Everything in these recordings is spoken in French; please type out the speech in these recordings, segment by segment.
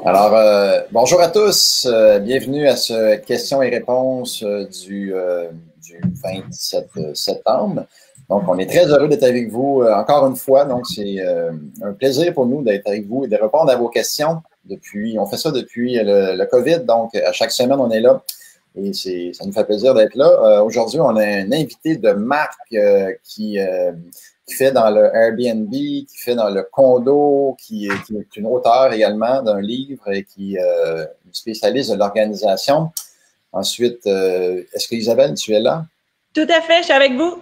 Alors, bonjour à tous. Bienvenue à ce questions et réponses du 27 septembre. Donc, on est très heureux d'être avec vous encore une fois. Donc, c'est un plaisir pour nous d'être avec vous et de répondre à vos questions. On fait ça depuis le COVID. Donc, à chaque semaine, on est là et ça nous fait plaisir d'être là. Aujourd'hui, on a un invité de marque qui qui fait dans le Airbnb, qui fait dans le condo, qui est une auteure également d'un livre et qui est une spécialiste de l'organisation. Ensuite, est-ce que Isabelle, tu es là? Tout à fait, je suis avec vous.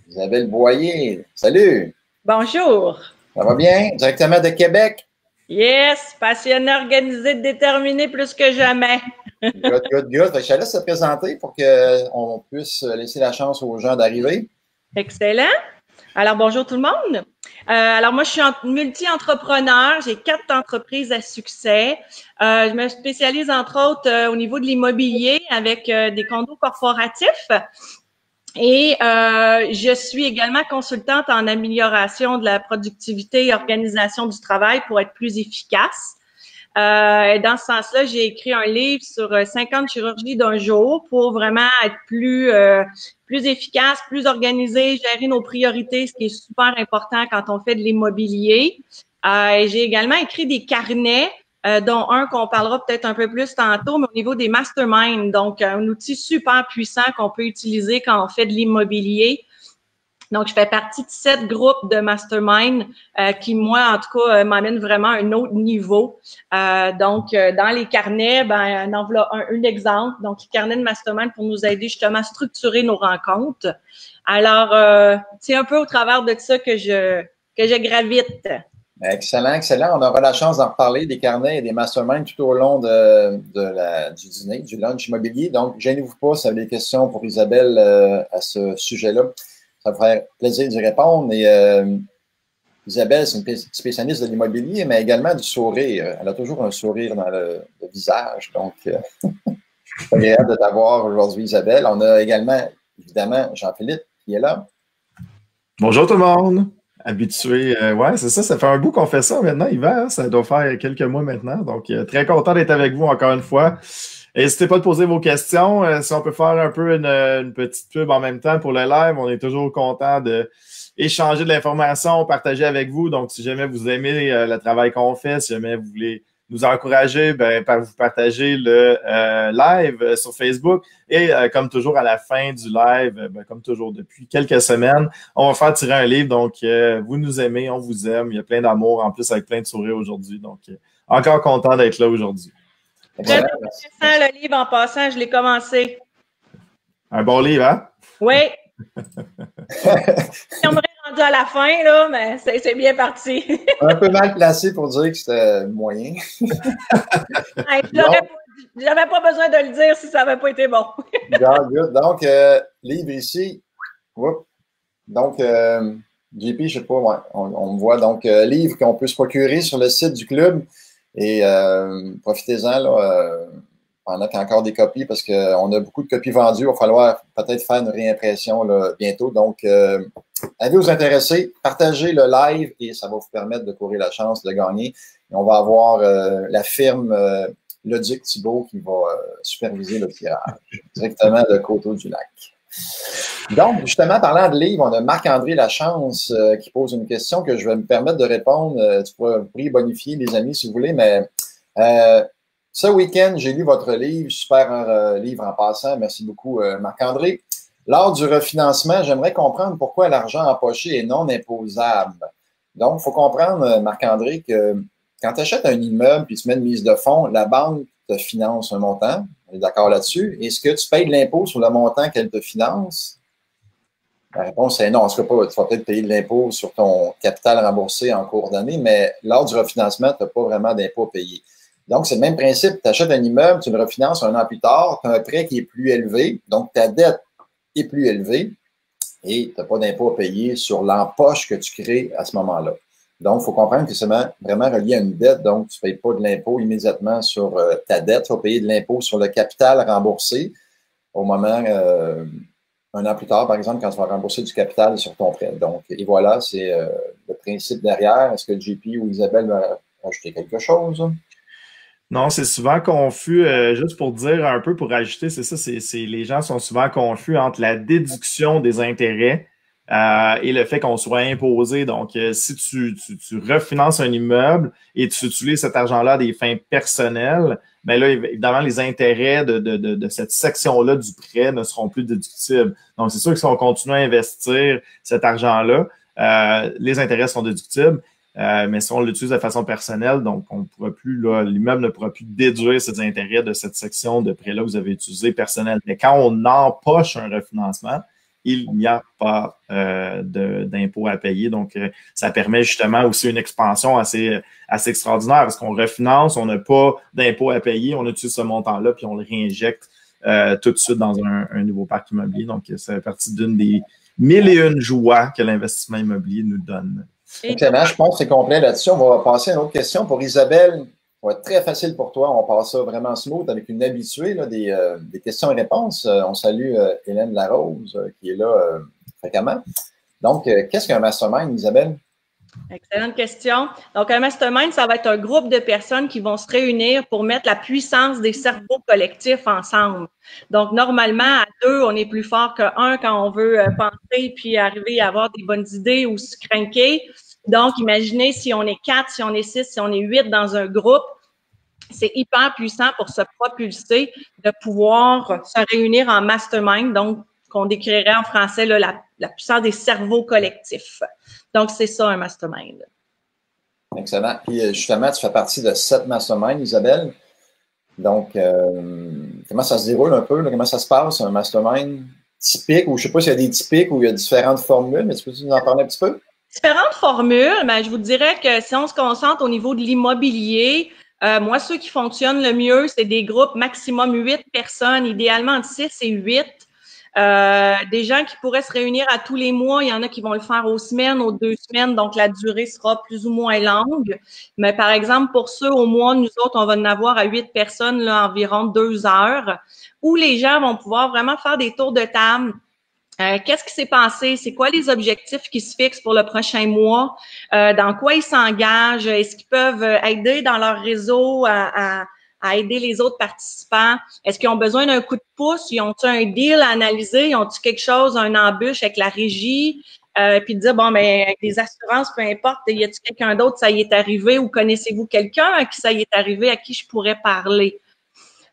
Isabelle Boyer, salut! Bonjour. Ça va bien? Directement de Québec? Yes, passionné, organisé, déterminé plus que jamais. Good, good, good. Je te laisse te présenter pour qu'on puisse laisser la chance aux gens d'arriver. Excellent. Alors, bonjour tout le monde. Alors, moi, je suis multi-entrepreneur. J'ai 4 entreprises à succès. Je me spécialise, entre autres, au niveau de l'immobilier avec des condos corporatifs. Et je suis également consultante en amélioration de la productivité et organisation du travail pour être plus efficace. Et dans ce sens-là, j'ai écrit un livre sur 50 chirurgies d'un jour pour vraiment être plus efficace, plus organisé, gérer nos priorités, ce qui est super important quand on fait de l'immobilier. Et j'ai également écrit des carnets, dont un qu'on parlera peut-être un peu plus tantôt, mais au niveau des masterminds, donc un outil super puissant qu'on peut utiliser quand on fait de l'immobilier. Donc, je fais partie de 7 groupes de mastermind qui, moi, en tout cas, m'amènent vraiment à un autre niveau. Donc, dans les carnets, ben, en voilà un exemple. Donc, les carnets de mastermind pour nous aider justement à structurer nos rencontres. Alors, c'est un peu au travers de ça que je gravite. Excellent, excellent. On aura la chance d'en reparler des carnets et des masterminds tout au long du dîner, du lunch immobilier. Donc, gênez-vous pas si vous avez des questions pour Isabelle à ce sujet-là. Ça me ferait plaisir d'y répondre. Et Isabelle, c'est une spécialiste de l'immobilier, mais également du sourire. Elle a toujours un sourire dans le visage. Donc, c'est agréable de t'avoir aujourd'hui, Isabelle. On a également, évidemment, Jean-Philippe qui est là. Bonjour tout le monde! Habitué, ouais, c'est ça, ça fait un bout qu'on fait ça maintenant, hiver, ça doit faire quelques mois maintenant, donc très content d'être avec vous encore une fois. N'hésitez pas de poser vos questions, si on peut faire un peu une petite pub en même temps pour le live, on est toujours content de échanger de l'information, partager avec vous, donc si jamais vous aimez le travail qu'on fait, si jamais vous voulez nous encourager, ben, vous partager le live sur Facebook. Et comme toujours, à la fin du live, ben, comme toujours depuis quelques semaines, on va faire tirer un livre. Donc, vous nous aimez, on vous aime. Il y a plein d'amour, en plus, avec plein de sourires aujourd'hui. Donc, encore content d'être là aujourd'hui. Très intéressant, le livre, en passant, je l'ai commencé. Un bon livre, hein? Oui. On m'aurait rendu à la fin, là, mais c'est bien parti. Un peu mal placé pour dire que c'était moyen. J'avais pas besoin de le dire si ça n'avait pas été bon. Donc, livre ici. Donc, JP, je ne sais pas, ouais, on me voit. Donc, livre qu'on peut se procurer sur le site du club. Et profitez-en là, pendant qu'il y a encore des copies, parce qu'on a beaucoup de copies vendues. Il va falloir peut-être faire une réimpression là, bientôt. Donc, allez vous intéresser, partagez le live et ça va vous permettre de courir la chance de gagner. Et on va avoir la firme Le Duc Thibault qui va superviser le tirage directement de Coteau-du-Lac. Donc, justement, parlant de livres, on a Marc-André Lachance qui pose une question que je vais me permettre de répondre. Tu pourrais bonifier les amis si vous voulez, mais ce week-end, j'ai lu votre livre, super livre en passant. Merci beaucoup, Marc-André. Lors du refinancement, j'aimerais comprendre pourquoi l'argent empoché est non imposable. Donc, il faut comprendre, Marc-André, que quand tu achètes un immeuble et tu mets une mise de fonds, la banque te finance un montant. On est d'accord là-dessus. Est-ce que tu payes de l'impôt sur le montant qu'elle te finance? La réponse est non. En tout cas, pas, tu vas peut-être payer de l'impôt sur ton capital remboursé en cours d'année, mais lors du refinancement, tu n'as pas vraiment d'impôt à payer. Donc, c'est le même principe. Tu achètes un immeuble, tu le refinances un an plus tard, tu as un prêt qui est plus élevé, donc ta dette est plus élevée et tu n'as pas d'impôt à payer sur l'empoche que tu crées à ce moment-là. Donc, il faut comprendre que c'est vraiment relié à une dette, donc tu ne payes pas de l'impôt immédiatement sur ta dette, tu vas payer de l'impôt sur le capital remboursé au moment, un an plus tard, par exemple, quand tu vas rembourser du capital sur ton prêt. Donc, et voilà, c'est le principe derrière. Est-ce que JP ou Isabelle va rajouter quelque chose? Non, c'est souvent confus, juste pour dire un peu, pour ajouter, c'est ça, les gens sont souvent confus entre la déduction des intérêts et le fait qu'on soit imposé. Donc, si tu refinances un immeuble et tu utilises cet argent-là à des fins personnelles, bien là, évidemment, les intérêts de cette section-là du prêt ne seront plus déductibles. Donc, c'est sûr que si on continue à investir cet argent-là, les intérêts sont déductibles. Mais si on l'utilise de façon personnelle, donc on ne pourra plus, l'immeuble ne pourra plus déduire ses intérêts de cette section de prêt-là que vous avez utilisé personnel. Mais quand on empoche un refinancement, il n'y a pas d'impôt à payer. Donc, ça permet justement aussi une expansion assez extraordinaire parce qu'on refinance, on n'a pas d'impôt à payer, on utilise ce montant-là, puis on le réinjecte tout de suite dans un nouveau parc immobilier. Donc, ça fait partie d'une des 1001 joies que l'investissement immobilier nous donne. Excellent, je pense que c'est complet là-dessus. On va passer à une autre question pour Isabelle. Ça va être très facile pour toi. On passe ça vraiment smooth avec une habituée là, des questions et réponses. On salue Hélène Larose qui est là fréquemment. Donc, qu'est-ce qu'un mastermind, Isabelle? Excellente question. Donc, un mastermind, ça va être un groupe de personnes qui vont se réunir pour mettre la puissance des cerveaux collectifs ensemble. Donc, normalement, à deux, on est plus fort qu'un quand on veut penser puis arriver à avoir des bonnes idées ou se craquer. Donc, imaginez si on est 4, si on est 6, si on est 8 dans un groupe, c'est hyper puissant pour se propulser, de pouvoir se réunir en mastermind, donc qu'on décrirait en français là, la puissance des cerveaux collectifs. Donc, c'est ça un mastermind. Excellent. Puis justement, tu fais partie de 7 masterminds, Isabelle. Donc, comment ça se déroule un peu? Là? Comment ça se passe, un mastermind typique? Ou je ne sais pas s'il y a des typiques ou il y a différentes formules, mais tu peux nous en parler un petit peu? Différentes formules, mais je vous dirais que si on se concentre au niveau de l'immobilier, moi, ceux qui fonctionnent le mieux, c'est des groupes maximum 8 personnes, idéalement entre 6 et 8. Des gens qui pourraient se réunir à tous les mois, il y en a qui vont le faire aux semaines, aux 2 semaines, donc la durée sera plus ou moins longue. Mais par exemple, pour ceux au mois, nous autres, on va en avoir à 8 personnes, là, environ 2 heures, où les gens vont pouvoir vraiment faire des tours de table. Qu'est-ce qui s'est passé? C'est quoi les objectifs qui se fixent pour le prochain mois? Dans quoi ils s'engagent? Est-ce qu'ils peuvent aider dans leur réseau à aider les autres participants? Est-ce qu'ils ont besoin d'un coup de pouce? Ils ont-ils un deal à analyser? Ils ont-ils quelque chose, un embûche avec la régie? Puis de dire, bon, mais avec des assurances, peu importe, y a-t-il quelqu'un d'autre, ça y est arrivé? Ou connaissez-vous quelqu'un à qui ça y est arrivé, à qui je pourrais parler?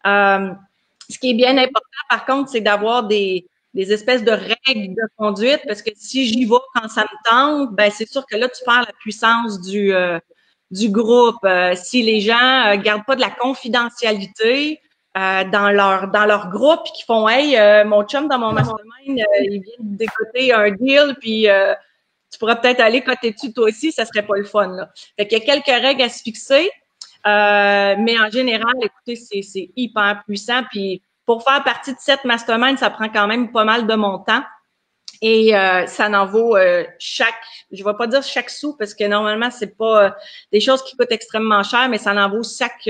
Ce qui est bien important, par contre, c'est d'avoir des espèces de règles de conduite, parce que si j'y vais quand ça me tente, ben c'est sûr que là, tu perds la puissance du groupe. Si les gens gardent pas de la confidentialité dans leur groupe, puis qu'ils font « Hey, mon chum dans mon mastermind, il vient de décoter un deal, puis tu pourrais peut-être aller côté dessus toi aussi, ça serait pas le fun. » là. Fait qu'il y a quelques règles à se fixer, mais en général, écoutez, c'est hyper puissant, puis pour faire partie de cette mastermind, ça prend quand même pas mal de mon temps. Et ça en vaut je vais pas dire chaque sou parce que normalement, c'est pas des choses qui coûtent extrêmement cher, mais ça en vaut chaque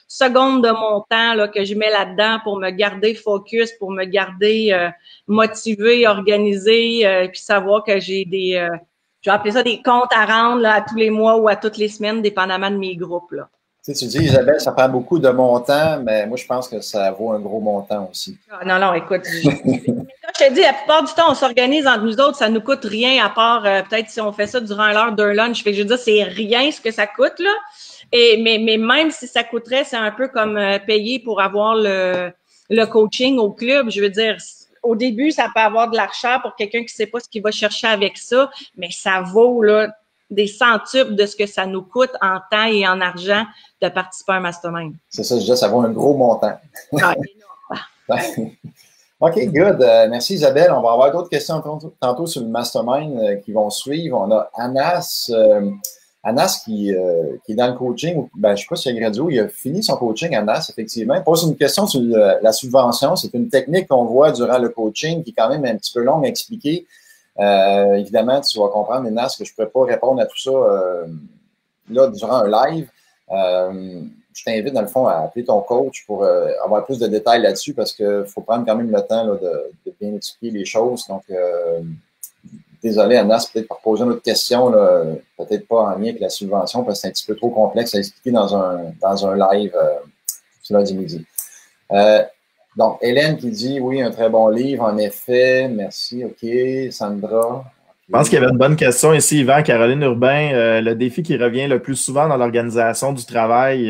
seconde de mon temps là, que je mets là-dedans pour me garder focus, pour me garder motivée, organisée, puis savoir que j'ai je vais appeler ça des comptes à rendre là, à tous les mois ou à toutes les semaines, dépendamment de mes groupes. Là. Tu dis, Isabelle, ça prend beaucoup de montant, mais moi, je pense que ça vaut un gros montant aussi. Non, écoute, je te dis, la plupart du temps, on s'organise entre nous autres, ça nous coûte rien à part peut-être si on fait ça durant l'heure d'un lunch. Fait que je veux dire, c'est rien ce que ça coûte, là. Mais même si ça coûterait, c'est un peu comme payer pour avoir le coaching au club. Je veux dire, au début, ça peut avoir de l'argent pour quelqu'un qui ne sait pas ce qu'il va chercher avec ça, mais ça vaut, là, des centuples de ce que ça nous coûte en temps et en argent de participer à un mastermind. C'est ça, je disais, ça vaut un gros montant. Ah, OK, good. Merci Isabelle. On va avoir d'autres questions tantôt sur le mastermind qui vont suivre. On a Anas. Anas qui est dans le coaching. Ben, je ne sais pas si il a gradué ou il a fini son coaching, Anas, effectivement. Il pose une question sur la subvention. C'est une technique qu'on voit durant le coaching qui est quand même un petit peu longue à expliquer. Évidemment, tu vas comprendre, Anas, que je ne pourrais pas répondre à tout ça là, durant un live. Je t'invite, dans le fond, à appeler ton coach pour avoir plus de détails là-dessus parce qu'il faut prendre quand même le temps là, de bien expliquer les choses. Donc, désolé, Anas, peut-être pour poser une autre question, peut-être pas en lien avec la subvention parce que c'est un petit peu trop complexe à expliquer dans un live sur lundi midi. Donc, Hélène qui dit, oui, un très bon livre, en effet. Merci, OK. Sandra. Je pense qu'il y avait une bonne question ici, Yvan, Caroline Urbain. Le défi qui revient le plus souvent dans l'organisation du travail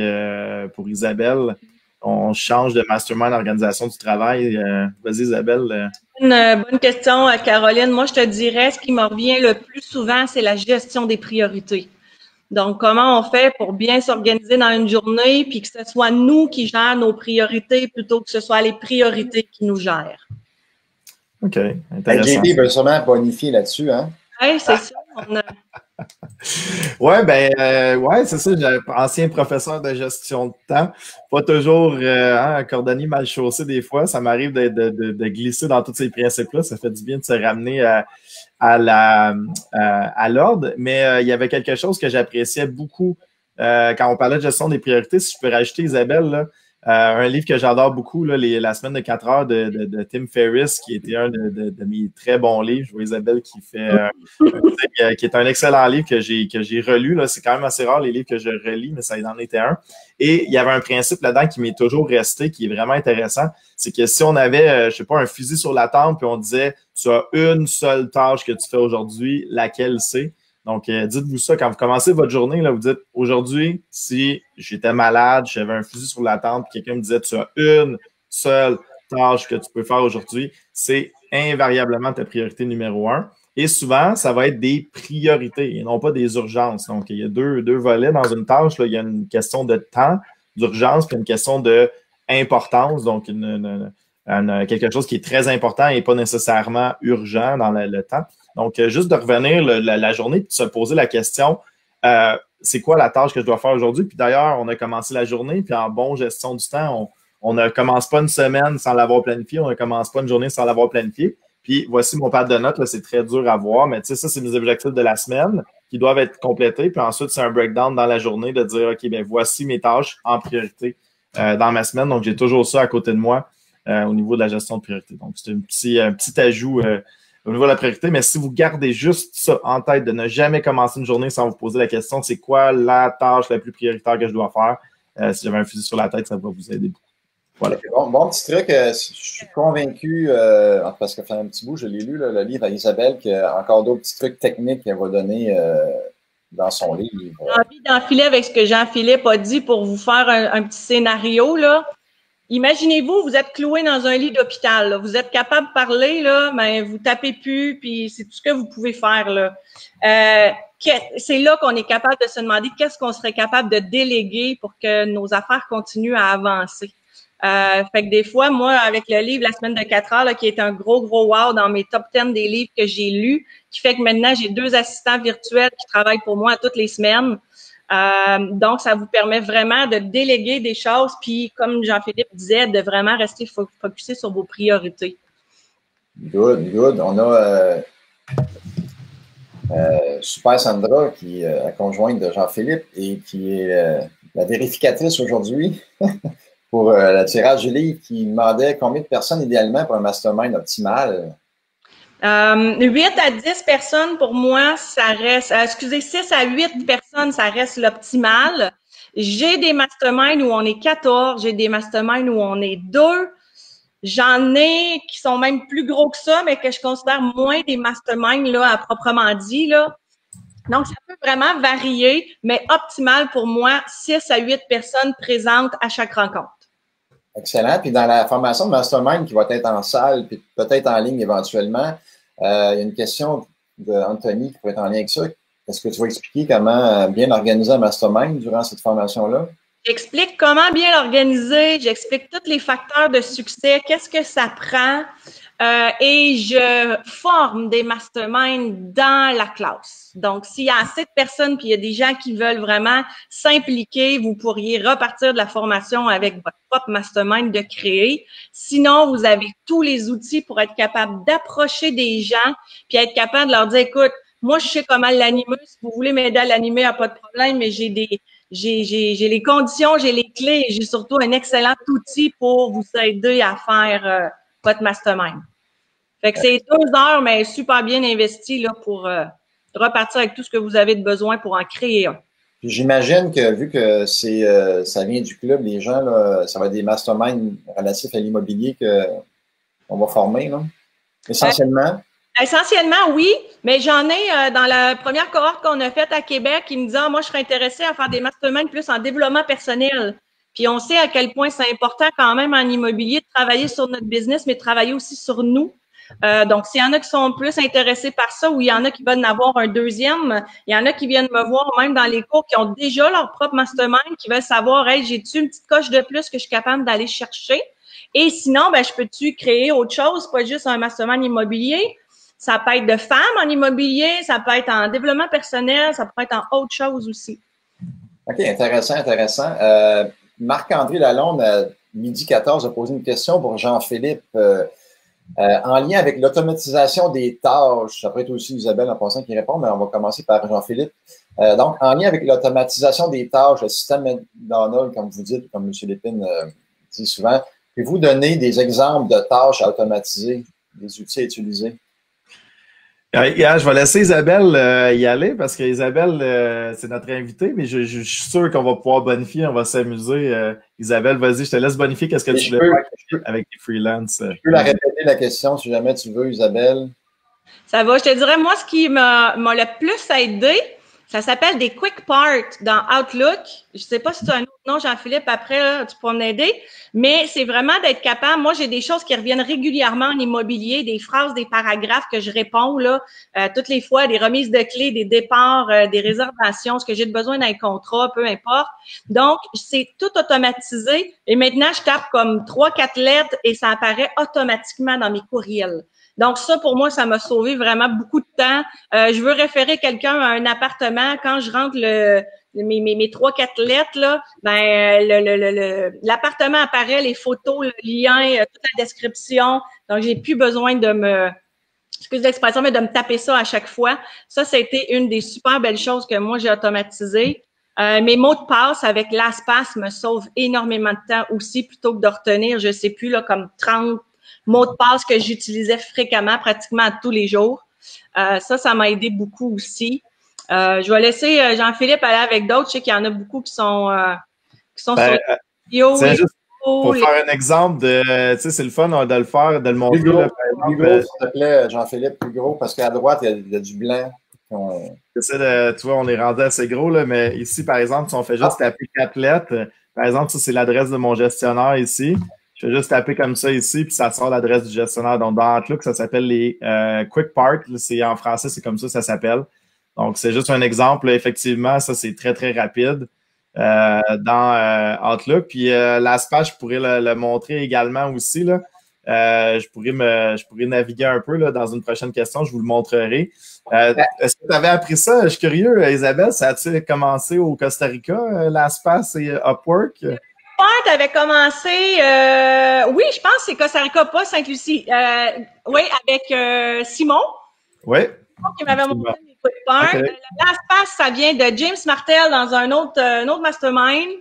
pour Isabelle, on change de mastermind organisation du travail? Vas-y, Isabelle. Une bonne question, Caroline. Moi, je te dirais, ce qui me revient le plus souvent, c'est la gestion des priorités. Donc, comment on fait pour bien s'organiser dans une journée, puis que ce soit nous qui gèrent nos priorités plutôt que ce soit les priorités qui nous gèrent. OK, intéressant. JP veut sûrement bonifier là-dessus, hein? Oui, c'est ça. Ouais, c'est ça. J'ai ancien professeur de gestion de temps. Pas toujours un cordonnier mal chaussé des fois. Ça m'arrive de glisser dans tous ces principes-là. Ça fait du bien de se ramener à l'ordre. Mais il y avait quelque chose que j'appréciais beaucoup quand on parlait de gestion des priorités. Si je peux rajouter, Isabelle, là, un livre que j'adore beaucoup, là, La semaine de 4 heures de Tim Ferriss, qui était un de mes très bons livres. Je vois Isabelle qui fait qui est un excellent livre que j'ai relu. Là. C'est quand même assez rare les livres que je relis, mais ça en était un. Et il y avait un principe là-dedans qui m'est toujours resté, qui est vraiment intéressant. C'est que si on avait, je sais pas, un fusil sur la tempe, puis on disait tu as une seule tâche que tu fais aujourd'hui, laquelle c'est? Donc, dites-vous ça quand vous commencez votre journée, là, vous dites aujourd'hui, si j'étais malade, j'avais un fusil sur la tempe, quelqu'un me disait tu as une seule tâche que tu peux faire aujourd'hui, c'est invariablement ta priorité numéro 1. Et souvent, ça va être des priorités et non pas des urgences. Donc, il y a deux volets dans une tâche. Là. Il y a une question de temps, d'urgence, puis une question d'importance. Donc, quelque chose qui est très important et pas nécessairement urgent dans le temps. Donc, juste de revenir la journée et de se poser la question, c'est quoi la tâche que je dois faire aujourd'hui? Puis d'ailleurs, on a commencé la journée, puis en bonne gestion du temps, on ne commence pas une semaine sans l'avoir planifié, on ne commence pas une journée sans l'avoir planifié. Puis voici mon pad de notes, là, c'est très dur à voir, mais tu sais, ça, c'est mes objectifs de la semaine qui doivent être complétés. Puis ensuite, c'est un breakdown dans la journée de dire, OK, bien, voici mes tâches en priorité dans ma semaine. Donc, j'ai toujours ça à côté de moi au niveau de la gestion de priorité. Donc, c'est un petit ajout au niveau de la priorité, mais si vous gardez juste ça en tête, de ne jamais commencer une journée sans vous poser la question, c'est quoi la tâche la plus prioritaire que je dois faire? Si j'avais un fusil sur la tête, ça va vous aider beaucoup. Voilà. Bon petit truc, je suis convaincu, parce que ça fait un petit bout, je l'ai lu, là, le livre à Isabelle, qu'il y a encore d'autres petits trucs techniques qu'elle va donner dans son livre. J'ai envie d'enfiler avec ce que Jean-Philippe a dit pour vous faire un petit scénario, là. Imaginez-vous, vous êtes cloué dans un lit d'hôpital. Là. Vous êtes capable de parler, là, mais vous tapez plus, puis c'est tout ce que vous pouvez faire. Là. C'est là qu'on est capable de se demander qu'est-ce qu'on serait capable de déléguer pour que nos affaires continuent à avancer. Fait que des fois, moi, avec le livre La semaine de 4 heures, là, qui est un gros wow dans mes top 10 des livres que j'ai lus, qui fait que maintenant, j'ai 2 assistants virtuels qui travaillent pour moi toutes les semaines. Donc, ça vous permet vraiment de déléguer des choses, puis comme Jean-Philippe disait, de vraiment rester focusé sur vos priorités. Good. On a Super Sandra, qui est la conjointe de Jean-Philippe et qui est la vérificatrice aujourd'hui pour le tirage du livre, qui demandait combien de personnes idéalement pour un mastermind optimal. 8 à 10 personnes, pour moi, ça reste, 6 à 8 personnes, ça reste l'optimal. J'ai des masterminds où on est 14, j'ai des masterminds où on est 2. J'en ai qui sont même plus gros que ça, mais que je considère moins des masterminds, là, à proprement dit, là. Donc, ça peut vraiment varier, mais optimal pour moi, 6 à 8 personnes présentes à chaque rencontre. Excellent. Puis dans la formation de mastermind qui va être en salle, puis peut-être en ligne éventuellement, il y a une question d'Anthony qui pourrait être en lien avec ça. Est-ce que tu vas expliquer comment bien organiser un mastermind durant cette formation-là? J'explique comment bien l'organiser, j'explique tous les facteurs de succès, qu'est-ce que ça prend, et je forme des masterminds dans la classe. Donc, s'il y a assez de personnes puis il y a des gens qui veulent vraiment s'impliquer, vous pourriez repartir de la formation avec votre propre mastermind de créer. Sinon, vous avez tous les outils pour être capable d'approcher des gens puis être capable de leur dire, écoute, moi, je sais comment l'animer. Si vous voulez m'aider à l'animer, il n'y a pas de problème, mais j'ai les conditions, j'ai les clés et j'ai surtout un excellent outil pour vous aider à faire votre mastermind. Fait que c'est 2 heures, mais super bien investies là, pour repartir avec tout ce que vous avez de besoin pour en créer un. J'imagine que vu que ça vient du club, les gens, là, ça va être des masterminds relatifs à l'immobilier qu'on va former, là, essentiellement. Essentiellement, oui, mais j'en ai dans la première cohorte qu'on a faite à Québec qui me disait moi, je serais intéressée à faire des masterminds plus en développement personnel. Puis on sait à quel point c'est important quand même en immobilier de travailler sur notre business, mais de travailler aussi sur nous. Donc, s'il y en a qui sont plus intéressés par ça ou il y en a qui veulent en avoir un deuxième, il y en a qui viennent me voir même dans les cours qui ont déjà leur propre mastermind, qui veulent savoir, hey, j'ai-tu une petite coche de plus que je suis capable d'aller chercher? Et sinon, ben, je peux-tu créer autre chose, pas juste un mastermind immobilier? Ça peut être de femmes en immobilier, ça peut être en développement personnel, ça peut être en autre chose aussi. OK, intéressant, intéressant. Marc-André Lalonde, à midi 14, a posé une question pour Jean-Philippe. En lien avec l'automatisation des tâches, ça pourrait être aussi Isabelle en passant qui répond, mais on va commencer par Jean-Philippe. Donc, en lien avec l'automatisation des tâches, le système McDonald's, comme vous dites, comme M. Lépine dit souvent, pouvez-vous donner des exemples de tâches à automatiser, des outils à utiliser? Je vais laisser Isabelle y aller parce qu'Isabelle, c'est notre invitée, mais je suis sûr qu'on va pouvoir bonifier, on va s'amuser. Isabelle, vas-y, je te laisse bonifier. Qu'est-ce que tu veux faire avec les freelances? Je peux la répéter la question si jamais tu veux, Isabelle. Ça va. Je te dirais, moi, ce qui m'a le plus aidé, ça s'appelle des quick parts dans Outlook. Je sais pas si tu as un autre nom, Jean-Philippe, après, là, tu pourras m'aider. Mais c'est vraiment d'être capable. Moi, j'ai des choses qui reviennent régulièrement en immobilier, des phrases, des paragraphes que je réponds, là, toutes les fois, des remises de clés, des départs, des réservations, ce que j'ai besoin d'un contrat, peu importe. Donc, c'est tout automatisé. Et maintenant, je tape comme 3-4 lettres et ça apparaît automatiquement dans mes courriels. Donc, ça, pour moi, ça m'a sauvé vraiment beaucoup de temps. Je veux référer quelqu'un à un appartement. Quand je rentre mes 3-4 lettres, là, ben, l'appartement apparaît, les photos, le lien, toute la description. Donc, j'ai plus besoin de excuse l'expression, mais de me taper ça à chaque fois. Ça a été une des super belles choses que moi, j'ai automatisées. Mes mots de passe avec LastPass me sauvent énormément de temps aussi, plutôt que de retenir, je sais plus, là, comme 30 mots de passe que j'utilisais fréquemment, pratiquement tous les jours. Ça m'a aidé beaucoup aussi. Je vais laisser Jean-Philippe aller avec d'autres. Je sais qu'il y en a beaucoup qui sont sur les vidéos. Pour faire un exemple de, tu sais, c'est le fun de le faire, de le montrer. Plus gros, s'il te plaît, Jean-Philippe, plus gros, parce qu'à droite, il y a du blanc. Tu vois, on est rendu assez gros, là, mais ici, par exemple, si on fait juste taper 4 lettres, par exemple, ça, c'est l'adresse de mon gestionnaire ici. Je vais juste taper comme ça ici, puis ça sort l'adresse du gestionnaire. Donc, dans Outlook, ça s'appelle les Quick Parts. En français, c'est comme ça s'appelle. Donc, c'est juste un exemple. Là, effectivement, ça, c'est très, très rapide dans Outlook. Puis, LastPass, je pourrais le montrer également aussi. Là. Je pourrais naviguer un peu là, dans une prochaine question. Je vous le montrerai. Est-ce que tu avais appris ça? Je suis curieux, Isabelle. Ça a-tu commencé au Costa Rica, LastPass et Upwork? Tu avais commencé, oui, je pense que c'est Costa Rica, pas Sainte-Lucie. Oui, avec Simon. Oui. Qui m'avait montré mes quick parts. Okay. LastPass, ça vient de James Martel dans un autre mastermind.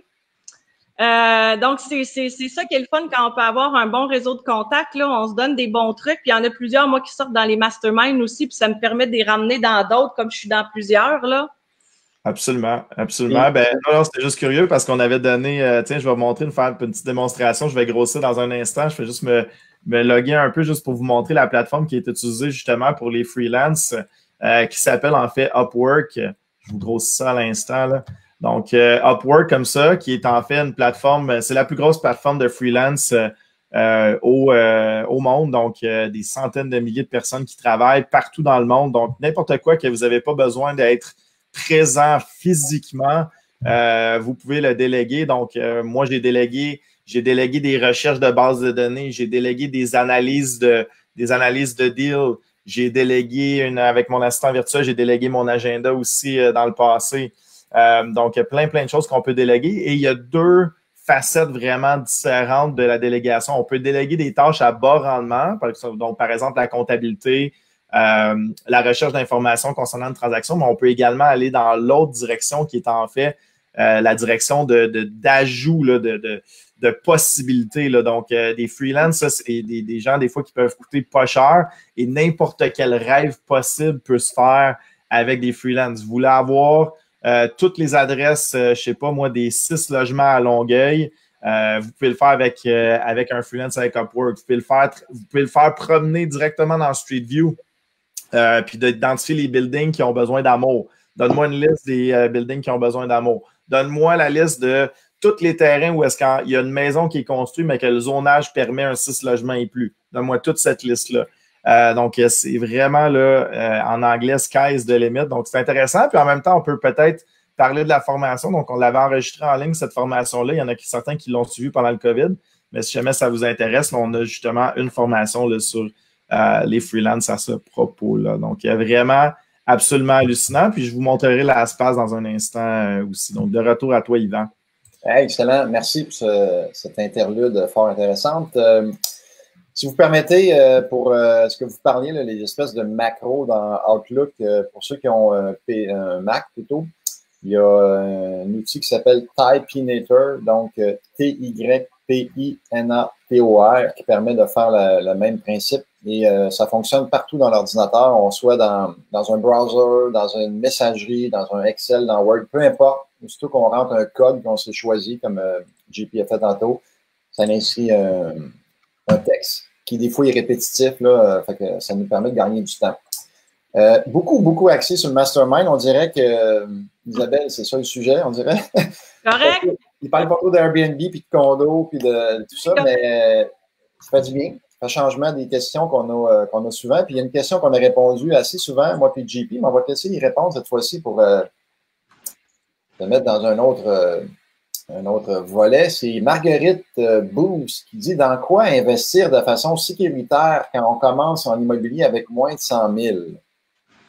Donc, c'est ça qui est le fun quand on peut avoir un bon réseau de contacts. Là, on se donne des bons trucs. Puis il y en a plusieurs, moi, qui sortent dans les masterminds aussi. Puis ça me permet de les ramener dans d'autres, comme je suis dans plusieurs, là. Absolument, absolument. Ben non, c'était juste curieux parce qu'on avait donné, tiens, je vais vous montrer, faire une petite démonstration. Je vais grossir dans un instant. Je vais juste me loguer un peu juste pour vous montrer la plateforme qui est utilisée justement pour les freelances qui s'appelle en fait Upwork. Je vous grossis ça à l'instant, là. Donc, Upwork comme ça, qui est en fait une plateforme, c'est la plus grosse plateforme de freelance au monde. Donc, des centaines de milliers de personnes qui travaillent partout dans le monde. Donc, n'importe quoi que vous n'avez pas besoin d'être présent physiquement, vous pouvez le déléguer. Donc, moi, j'ai délégué des recherches de bases de données, j'ai délégué des analyses de deals, j'ai délégué avec mon assistant virtuel, j'ai délégué mon agenda aussi dans le passé. Donc, il y a plein de choses qu'on peut déléguer. Et il y a deux facettes vraiment différentes de la délégation. On peut déléguer des tâches à bas rendement, donc par exemple la comptabilité, la recherche d'informations concernant une transaction, mais on peut également aller dans l'autre direction qui est en fait la direction d'ajout de possibilités. Là. Donc, des freelances, ça, c'est des gens des fois qui peuvent coûter pas cher et n'importe quel rêve possible peut se faire avec des freelances. Vous voulez avoir toutes les adresses, je sais pas moi, des 6 logements à Longueuil. Vous pouvez le faire avec un freelance avec Upwork. Vous pouvez le faire promener directement dans Street View. Puis d'identifier les buildings qui ont besoin d'amour. Donne-moi une liste des buildings qui ont besoin d'amour. Donne-moi la liste de tous les terrains où est-ce qu'il y a une maison qui est construite, mais que le zonage permet un 6 logements et plus. Donne-moi toute cette liste-là. Donc, c'est vraiment, là, en anglais, sky's the limit. Donc, c'est intéressant. Puis en même temps, on peut peut-être parler de la formation. Donc, on l'avait enregistrée en ligne, cette formation-là. Il y en a certains qui l'ont suivi pendant le COVID. Mais si jamais ça vous intéresse, là, on a justement une formation là, sur les freelances à ce propos-là. Donc, il y a vraiment absolument hallucinant. Puis, je vous montrerai l'espace dans un instant aussi. Donc, de retour à toi, Yvan. Hey, excellent. Merci pour cette interlude fort intéressante. Si vous permettez, pour ce que vous parliez, là, les espèces de macros dans Outlook, pour ceux qui ont un Mac plutôt, il y a un outil qui s'appelle Typinator, donc Typinator, qui permet de faire le même principe. Et ça fonctionne partout dans l'ordinateur, on soit dans un browser, dans une messagerie, dans un Excel, dans Word, peu importe. Surtout qu'on rentre un code qu'on s'est choisi, comme JP a fait tantôt, ça inscrit un texte qui, des fois, est répétitif, là, fait que ça nous permet de gagner du temps. Beaucoup axé sur le mastermind. On dirait que, Isabelle, c'est ça le sujet, on dirait. Correct. Il parle pas trop d'Airbnb, puis de condo, puis de tout ça, mais ça fait du bien. Ça fait changement des questions qu'on a souvent. Puis il y a une question qu'on a répondu assez souvent, moi puis JP, mais on va te laisser y répondre cette fois-ci pour te mettre dans un autre volet. C'est Marguerite Boost qui dit « Dans quoi investir de façon sécuritaire quand on commence en immobilier avec moins de 100 000? »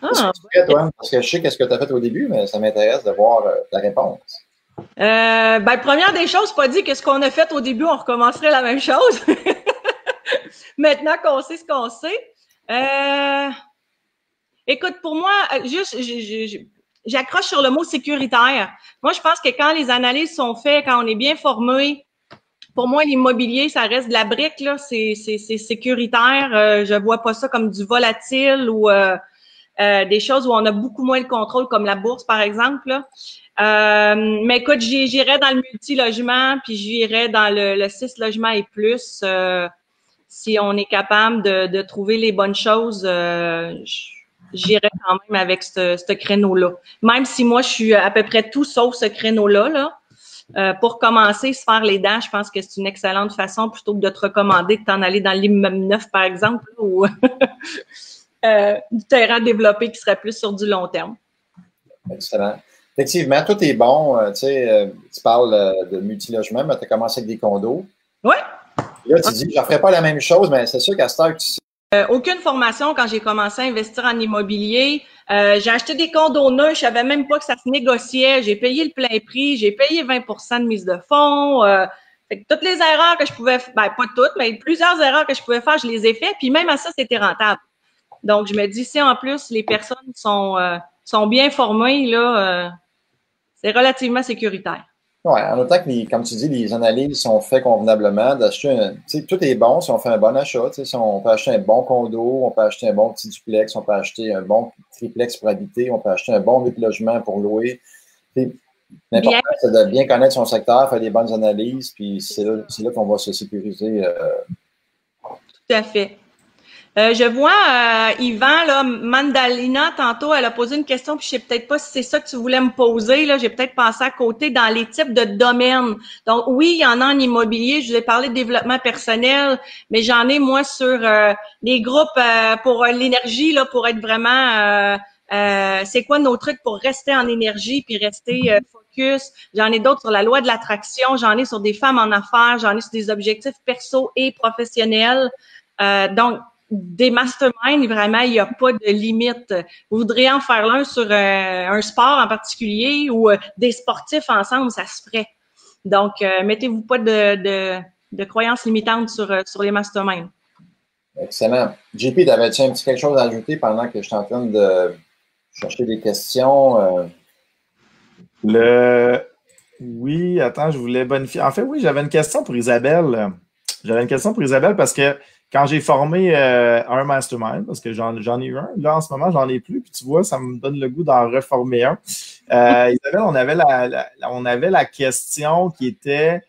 Qu'est-ce que tu fais, toi? Parce que je sais qu'est-ce que tu as fait au début, mais ça m'intéresse de voir ta réponse. Première des choses, pas dit que ce qu'on a fait au début, on recommencerait la même chose. Maintenant qu'on sait ce qu'on sait. Écoute, pour moi, juste, j'accroche sur le mot sécuritaire. Moi, je pense que quand les analyses sont faites, quand on est bien formé, pour moi, l'immobilier, ça reste de la brique, là. C'est sécuritaire. Je vois pas ça comme du volatile ou des choses où on a beaucoup moins de contrôle, comme la bourse, par exemple, là. Mais écoute, j'irais dans le multi-logement, puis j'irais dans le 6 logements et plus. Si on est capable de trouver les bonnes choses, j'irais quand même avec ce créneau-là. Même si moi, je suis à peu près tout sauf ce créneau-là, là. Pour commencer, se faire les dents, je pense que c'est une excellente façon plutôt que de te recommander de t'en aller dans l'immeuble neuf, par exemple, là, ou du terrain développé qui serait plus sur du long terme. Excellent. Effectivement, tout est bon. Tu parles de multilogement, mais tu as commencé avec des condos. Oui. Là, tu dis, je ne ferai pas la même chose, mais c'est sûr qu'à cette heure, tu sais. Aucune formation quand j'ai commencé à investir en immobilier. J'ai acheté des condos neufs, je savais même pas que ça se négociait. J'ai payé le plein prix, j'ai payé 20% de mise de fonds. Fait que toutes les erreurs que je pouvais faire, pas toutes, mais plusieurs erreurs que je pouvais faire, je les ai faites. Puis même à ça, c'était rentable. Donc, je me dis, si en plus les personnes sont bien formées, là, c'est relativement sécuritaire. Oui, en autant que, comme tu dis, les analyses sont faites convenablement, d'acheter tout est bon si on fait un bon achat. Si on peut acheter un bon condo, on peut acheter un bon petit duplex, on peut acheter un bon triplex pour habiter, on peut acheter un bon logement pour louer. L'important, c'est de bien connaître son secteur, faire des bonnes analyses, puis c'est là qu'on va se sécuriser. Tout à fait. Je vois Yvan, là, Mandalina, tantôt, elle a posé une question, puis je sais peut-être pas si c'est ça que tu voulais me poser. Là, j'ai peut-être passé à côté dans les types de domaines. Donc, oui, il y en a en immobilier. Je vous ai parlé de développement personnel, mais j'en ai, moi, sur les groupes pour l'énergie, là, pour être vraiment c'est quoi nos trucs pour rester en énergie puis rester focus. J'en ai d'autres sur la loi de l'attraction, j'en ai sur des femmes en affaires, j'en ai sur des objectifs perso et professionnels. Donc, des masterminds, vraiment, il n'y a pas de limite. Vous voudriez en faire l'un sur un sport en particulier ou des sportifs ensemble, ça se ferait. Donc, mettez-vous pas de croyances limitantes sur les masterminds. Excellent. JP, avais-tu un petit quelque chose à ajouter pendant que je suis en train de chercher des questions? Oui, attends, je voulais bonifier. En fait, oui, j'avais une question pour Isabelle. Parce que quand j'ai formé un mastermind, parce que j'en ai eu un, là en ce moment, j'en ai plus, puis tu vois, ça me donne le goût d'en reformer un. Isabelle, on avait la question qui était,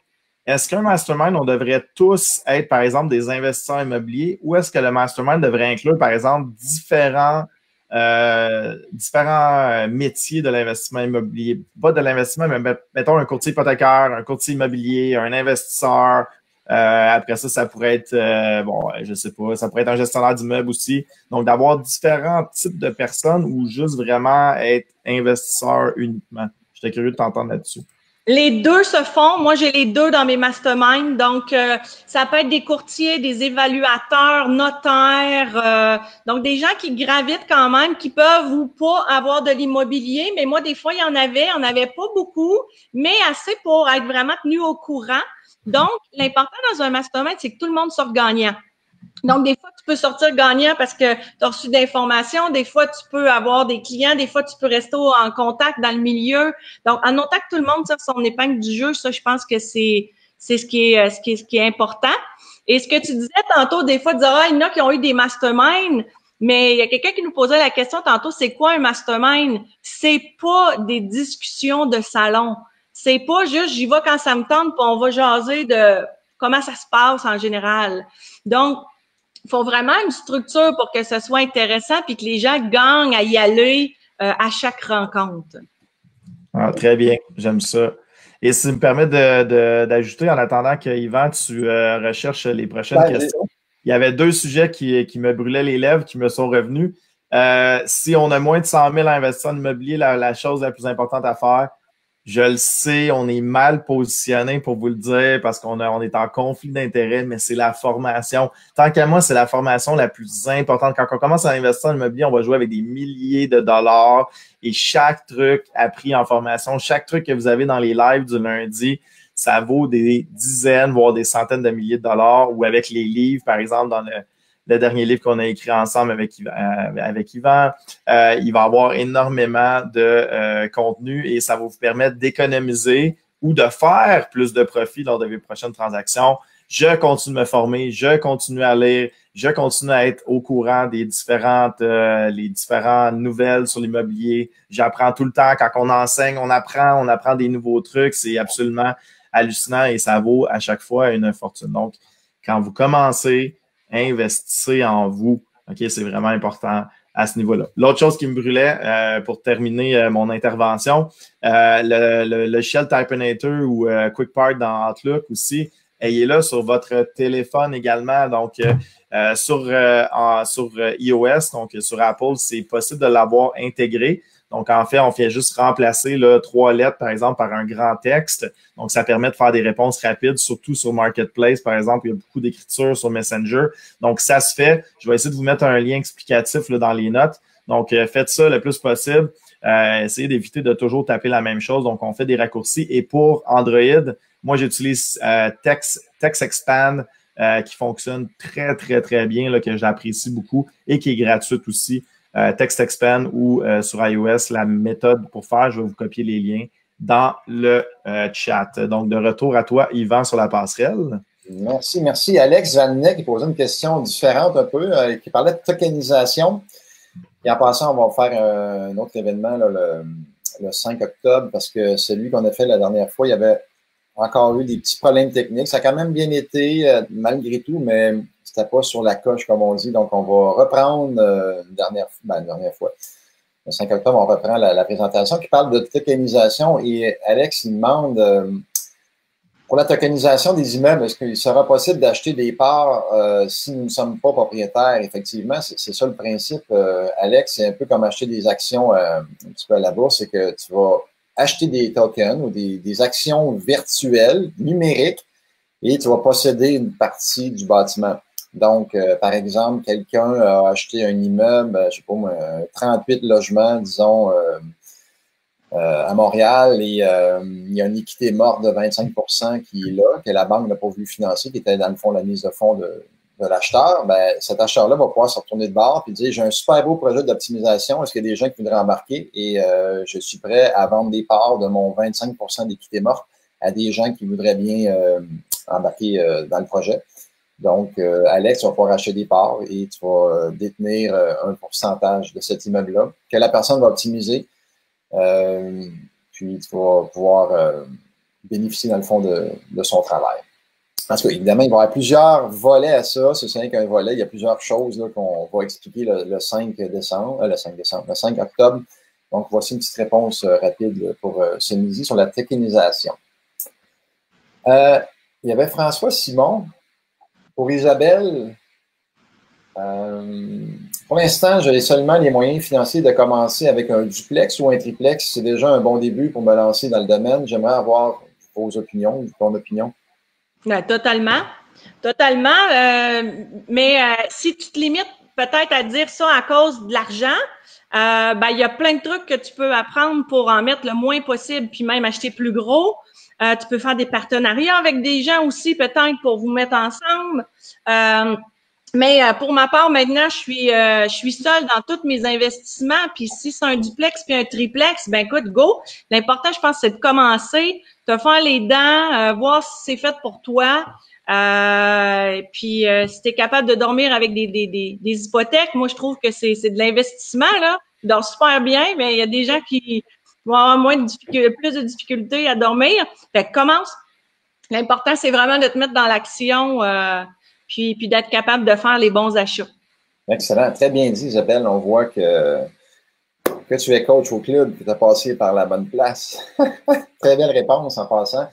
est-ce qu'un mastermind, on devrait tous être, par exemple, des investisseurs immobiliers, ou est-ce que le mastermind devrait inclure, par exemple, différents différents métiers de l'investissement immobilier. Pas de l'investissement, mais mettons un courtier hypothécaire, un courtier immobilier, un investisseur. Après ça, ça pourrait être, bon, je sais pas, ça pourrait être un gestionnaire d'immeuble aussi. Donc, d'avoir différents types de personnes ou juste vraiment être investisseur uniquement. J'étais curieux de t'entendre là-dessus. Les deux se font. Moi, j'ai les deux dans mes masterminds. Donc, ça peut être des courtiers, des évaluateurs, notaires, donc des gens qui gravitent quand même, qui peuvent ou pas avoir de l'immobilier. Mais moi, des fois, il y en avait pas beaucoup, mais assez pour être vraiment tenu au courant. Donc, l'important dans un mastermind, c'est que tout le monde sorte gagnant. Donc, des fois, tu peux sortir gagnant parce que tu as reçu d'informations. Des fois, tu peux avoir des clients. Des fois, tu peux rester en contact dans le milieu. Donc, en autant que tout le monde tire son épingle du jeu, ça, je pense que c'est ce qui est important. Et ce que tu disais tantôt, des fois, de dire, il y en a qui ont eu des masterminds, mais il y a quelqu'un qui nous posait la question tantôt, c'est quoi un mastermind? C'est pas des discussions de salon. C'est pas juste, j'y vais quand ça me tente, puis on va jaser de comment ça se passe en général. Donc, il faut vraiment une structure pour que ce soit intéressant puis que les gens gagnent à y aller à chaque rencontre. Ah, très bien, j'aime ça. Et si tu me permets d'ajouter, en attendant que Yvan, tu recherches les prochaines questions, il y avait deux sujets qui me brûlaient les lèvres, qui me sont revenus. Si on a moins de 100 000 à investir en immobilier, la chose la plus importante à faire, je le sais, on est mal positionné pour vous le dire parce qu'on est en conflit d'intérêts, mais c'est la formation. Tant qu'à moi, c'est la formation la plus importante. Quand on commence à investir en immobilier, on va jouer avec des milliers de dollars et chaque truc appris en formation, chaque truc que vous avez dans les lives du lundi, ça vaut des dizaines, voire des centaines de milliers de dollars ou avec les livres, par exemple, dans le dernier livre qu'on a écrit ensemble avec Yvan, il va y avoir énormément de contenu et ça va vous permettre d'économiser ou de faire plus de profit lors de vos prochaines transactions. Je continue de me former, je continue à lire, je continue à être au courant des les différentes nouvelles sur l'immobilier. J'apprends tout le temps. Quand on enseigne, on apprend des nouveaux trucs. C'est absolument hallucinant et ça vaut à chaque fois une fortune. Donc, quand vous commencez, investissez en vous. OK, c'est vraiment important à ce niveau-là. L'autre chose qui me brûlait pour terminer mon intervention, le logiciel Typinator ou QuickPart dans Outlook aussi, ayez-le sur votre téléphone également. Donc, sur iOS, donc sur Apple, c'est possible de l'avoir intégré. Donc, en fait, on fait juste remplacer 3 lettres, par exemple, par un grand texte. Donc, ça permet de faire des réponses rapides, surtout sur Marketplace, par exemple. Il y a beaucoup d'écriture sur Messenger. Donc, ça se fait. Je vais essayer de vous mettre un lien explicatif dans les notes. Donc, faites ça le plus possible. Essayez d'éviter de toujours taper la même chose. Donc, on fait des raccourcis. Et pour Android, moi, j'utilise TextExpand qui fonctionne très, très, très bien, là, que j'apprécie beaucoup et qui est gratuite aussi. TextExpand ou sur iOS, la méthode pour faire, je vais vous copier les liens dans le chat. Donc, de retour à toi, Yvan, sur la passerelle. Merci. Alex Vanet qui posait une question différente un peu, qui parlait de tokenisation. Et en passant, on va faire un autre événement là, le 5 octobre parce que celui qu'on a fait la dernière fois, il y avait encore eu des petits problèmes techniques. Ça a quand même bien été, malgré tout, mais c'était pas sur la coche, comme on dit. Donc, on va reprendre une dernière fois. Le 5 octobre, on reprend la présentation qui parle de tokenisation. Et Alex, il demande, pour la tokenisation des immeubles, est-ce qu'il sera possible d'acheter des parts si nous ne sommes pas propriétaires? Effectivement, c'est ça le principe, Alex. C'est un peu comme acheter des actions un petit peu à la bourse, c'est que tu vas acheter des tokens ou des actions virtuelles, numériques, et tu vas posséder une partie du bâtiment. Donc, par exemple, quelqu'un a acheté un immeuble, je sais pas moi, 38 logements, disons, à Montréal, et il y a une équité morte de 25% qui est là, que la banque n'a pas voulu financer, qui était dans le fond la mise de fonds de l'acheteur. Ben, cet acheteur-là va pouvoir se retourner de bord et dire, j'ai un super beau projet d'optimisation, est-ce qu'il y a des gens qui voudraient embarquer? Et je suis prêt à vendre des parts de mon 25% d'équité morte à des gens qui voudraient bien embarquer dans le projet. Donc, Alex, tu vas pouvoir acheter des parts et tu vas détenir un pourcentage de cet immeuble-là que la personne va optimiser. Puis, tu vas pouvoir bénéficier, dans le fond, de son travail. Parce qu'évidemment, il va y avoir plusieurs volets à ça. Ce n'est qu'un volet. Il y a plusieurs choses qu'on va expliquer le 5 décembre, le 5 octobre. Donc, voici une petite réponse rapide pour ce midi sur la téquinisation. Il y avait François Simon. Pour Isabelle, pour l'instant, j'ai seulement les moyens financiers de commencer avec un duplex ou un triplex. C'est déjà un bon début pour me lancer dans le domaine. J'aimerais avoir vos opinions, ton opinion. Totalement. Totalement. Mais si tu te limites peut-être à dire ça à cause de l'argent, il y a plein de trucs que tu peux apprendre pour en mettre le moins possible, puis même acheter plus gros. Tu peux faire des partenariats avec des gens aussi, peut-être, pour vous mettre ensemble. Mais pour ma part, maintenant, je suis seule dans tous mes investissements. Puis si c'est un duplex puis un triplex, ben écoute, go. L'important, je pense, c'est de commencer, te faire les dents, voir si c'est fait pour toi. Puis si tu es capable de dormir avec des hypothèques, moi, je trouve que c'est de l'investissement, là. Tu dors super bien, mais il y a des gens qui vont avoir plus de difficultés à dormir. Fait que commence. L'important, c'est vraiment de te mettre dans l'action. Puis d'être capable de faire les bons achats. Excellent. Très bien dit, Isabelle. On voit que tu es coach au club, que tu as passé par la bonne place. Très belle réponse en passant.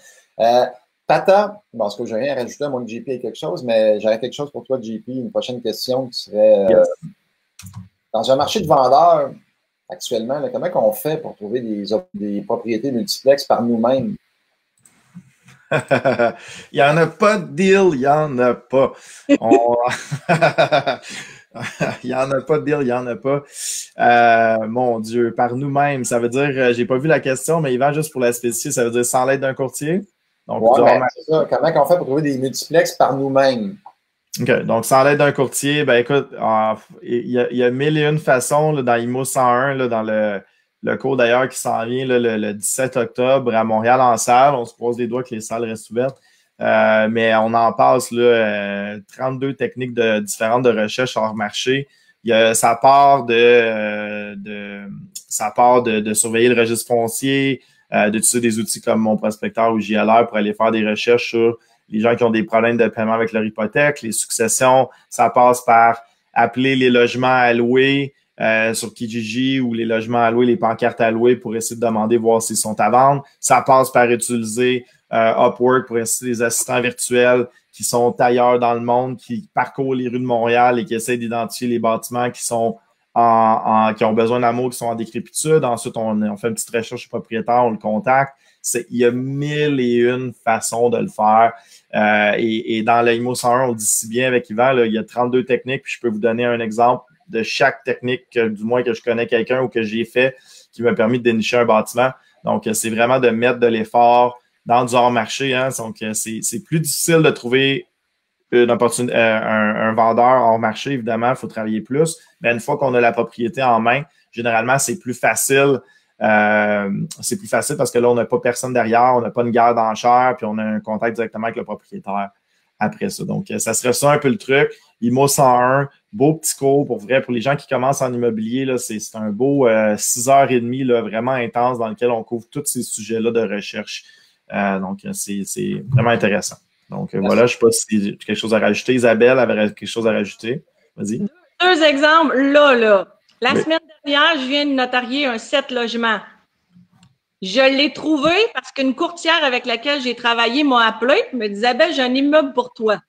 Pata, bon, est-ce que j'ai rien à rajouter à mon JP et quelque chose, mais j'aurais quelque chose pour toi, JP. Une prochaine question qui serait dans un marché de vendeurs actuellement, là, comment on fait pour trouver des propriétés multiplex par nous-mêmes? Il n'y en a pas de deal, il n'y en a pas. Il n'y en a pas de deal, il n'y en a pas. Mon Dieu, par nous-mêmes, ça veut dire, j'ai pas vu la question, mais Yvan, juste pour la spécifier, ça veut dire sans l'aide d'un courtier. Donc, c'est ça. Comment on fait pour trouver des multiplex par nous-mêmes? OK. Donc, sans l'aide d'un courtier, ben écoute, il y a mille et une façons là, dans IMO 101, là, dans le cours d'ailleurs qui s'en vient là, le 17 octobre à Montréal en salle. On se croise les doigts que les salles restent ouvertes. Mais on en passe là, 32 techniques différentes de recherche hors marché. Ça part de surveiller le registre foncier, d'utiliser des outils comme Mon Prospecteur ou JLR pour aller faire des recherches sur les gens qui ont des problèmes de paiement avec leur hypothèque, les successions. Ça passe par appeler les logements à louer sur Kijiji ou les logements à louer, les pancartes à louer pour essayer de demander voir s'ils sont à vendre. Ça passe par utiliser Upwork pour essayer des assistants virtuels qui sont ailleurs dans le monde, qui parcourent les rues de Montréal et qui essaient d'identifier les bâtiments qui sont qui ont besoin d'amour, qui sont en décrépitude. Ensuite, on fait une petite recherche propriétaire, on le contacte. Il y a mille et une façons de le faire. Et dans l'IMO 101, on dit si bien avec Yvan, là, il y a 32 techniques, puis je peux vous donner un exemple de chaque technique, du moins que je connais quelqu'un ou que j'ai fait, qui m'a permis de dénicher un bâtiment. Donc, c'est vraiment de mettre de l'effort dans du hors-marché. Hein. Donc, c'est plus difficile de trouver un vendeur hors marché, évidemment, il faut travailler plus. Mais une fois qu'on a la propriété en main, généralement, c'est plus facile. C'est plus facile parce que là, on n'a pas personne derrière, on n'a pas une guerre d'enchères, puis on a un contact directement avec le propriétaire après ça. Donc, ça serait ça un peu le truc. IMO 101, beau petit cours pour vrai. Pour les gens qui commencent en immobilier, là, c'est un beau 6h30 là, vraiment intense dans lequel on couvre tous ces sujets-là de recherche. Donc, c'est vraiment intéressant. Donc, voilà, je ne sais pas si j'ai quelque chose à rajouter. Isabelle avait quelque chose à rajouter. Vas-y. Deux exemples, là. La semaine dernière, je viens de notarier un 7 logements. Je l'ai trouvé parce qu'une courtière avec laquelle j'ai travaillé m'a appelé et me dit « Isabelle, j'ai un immeuble pour toi. »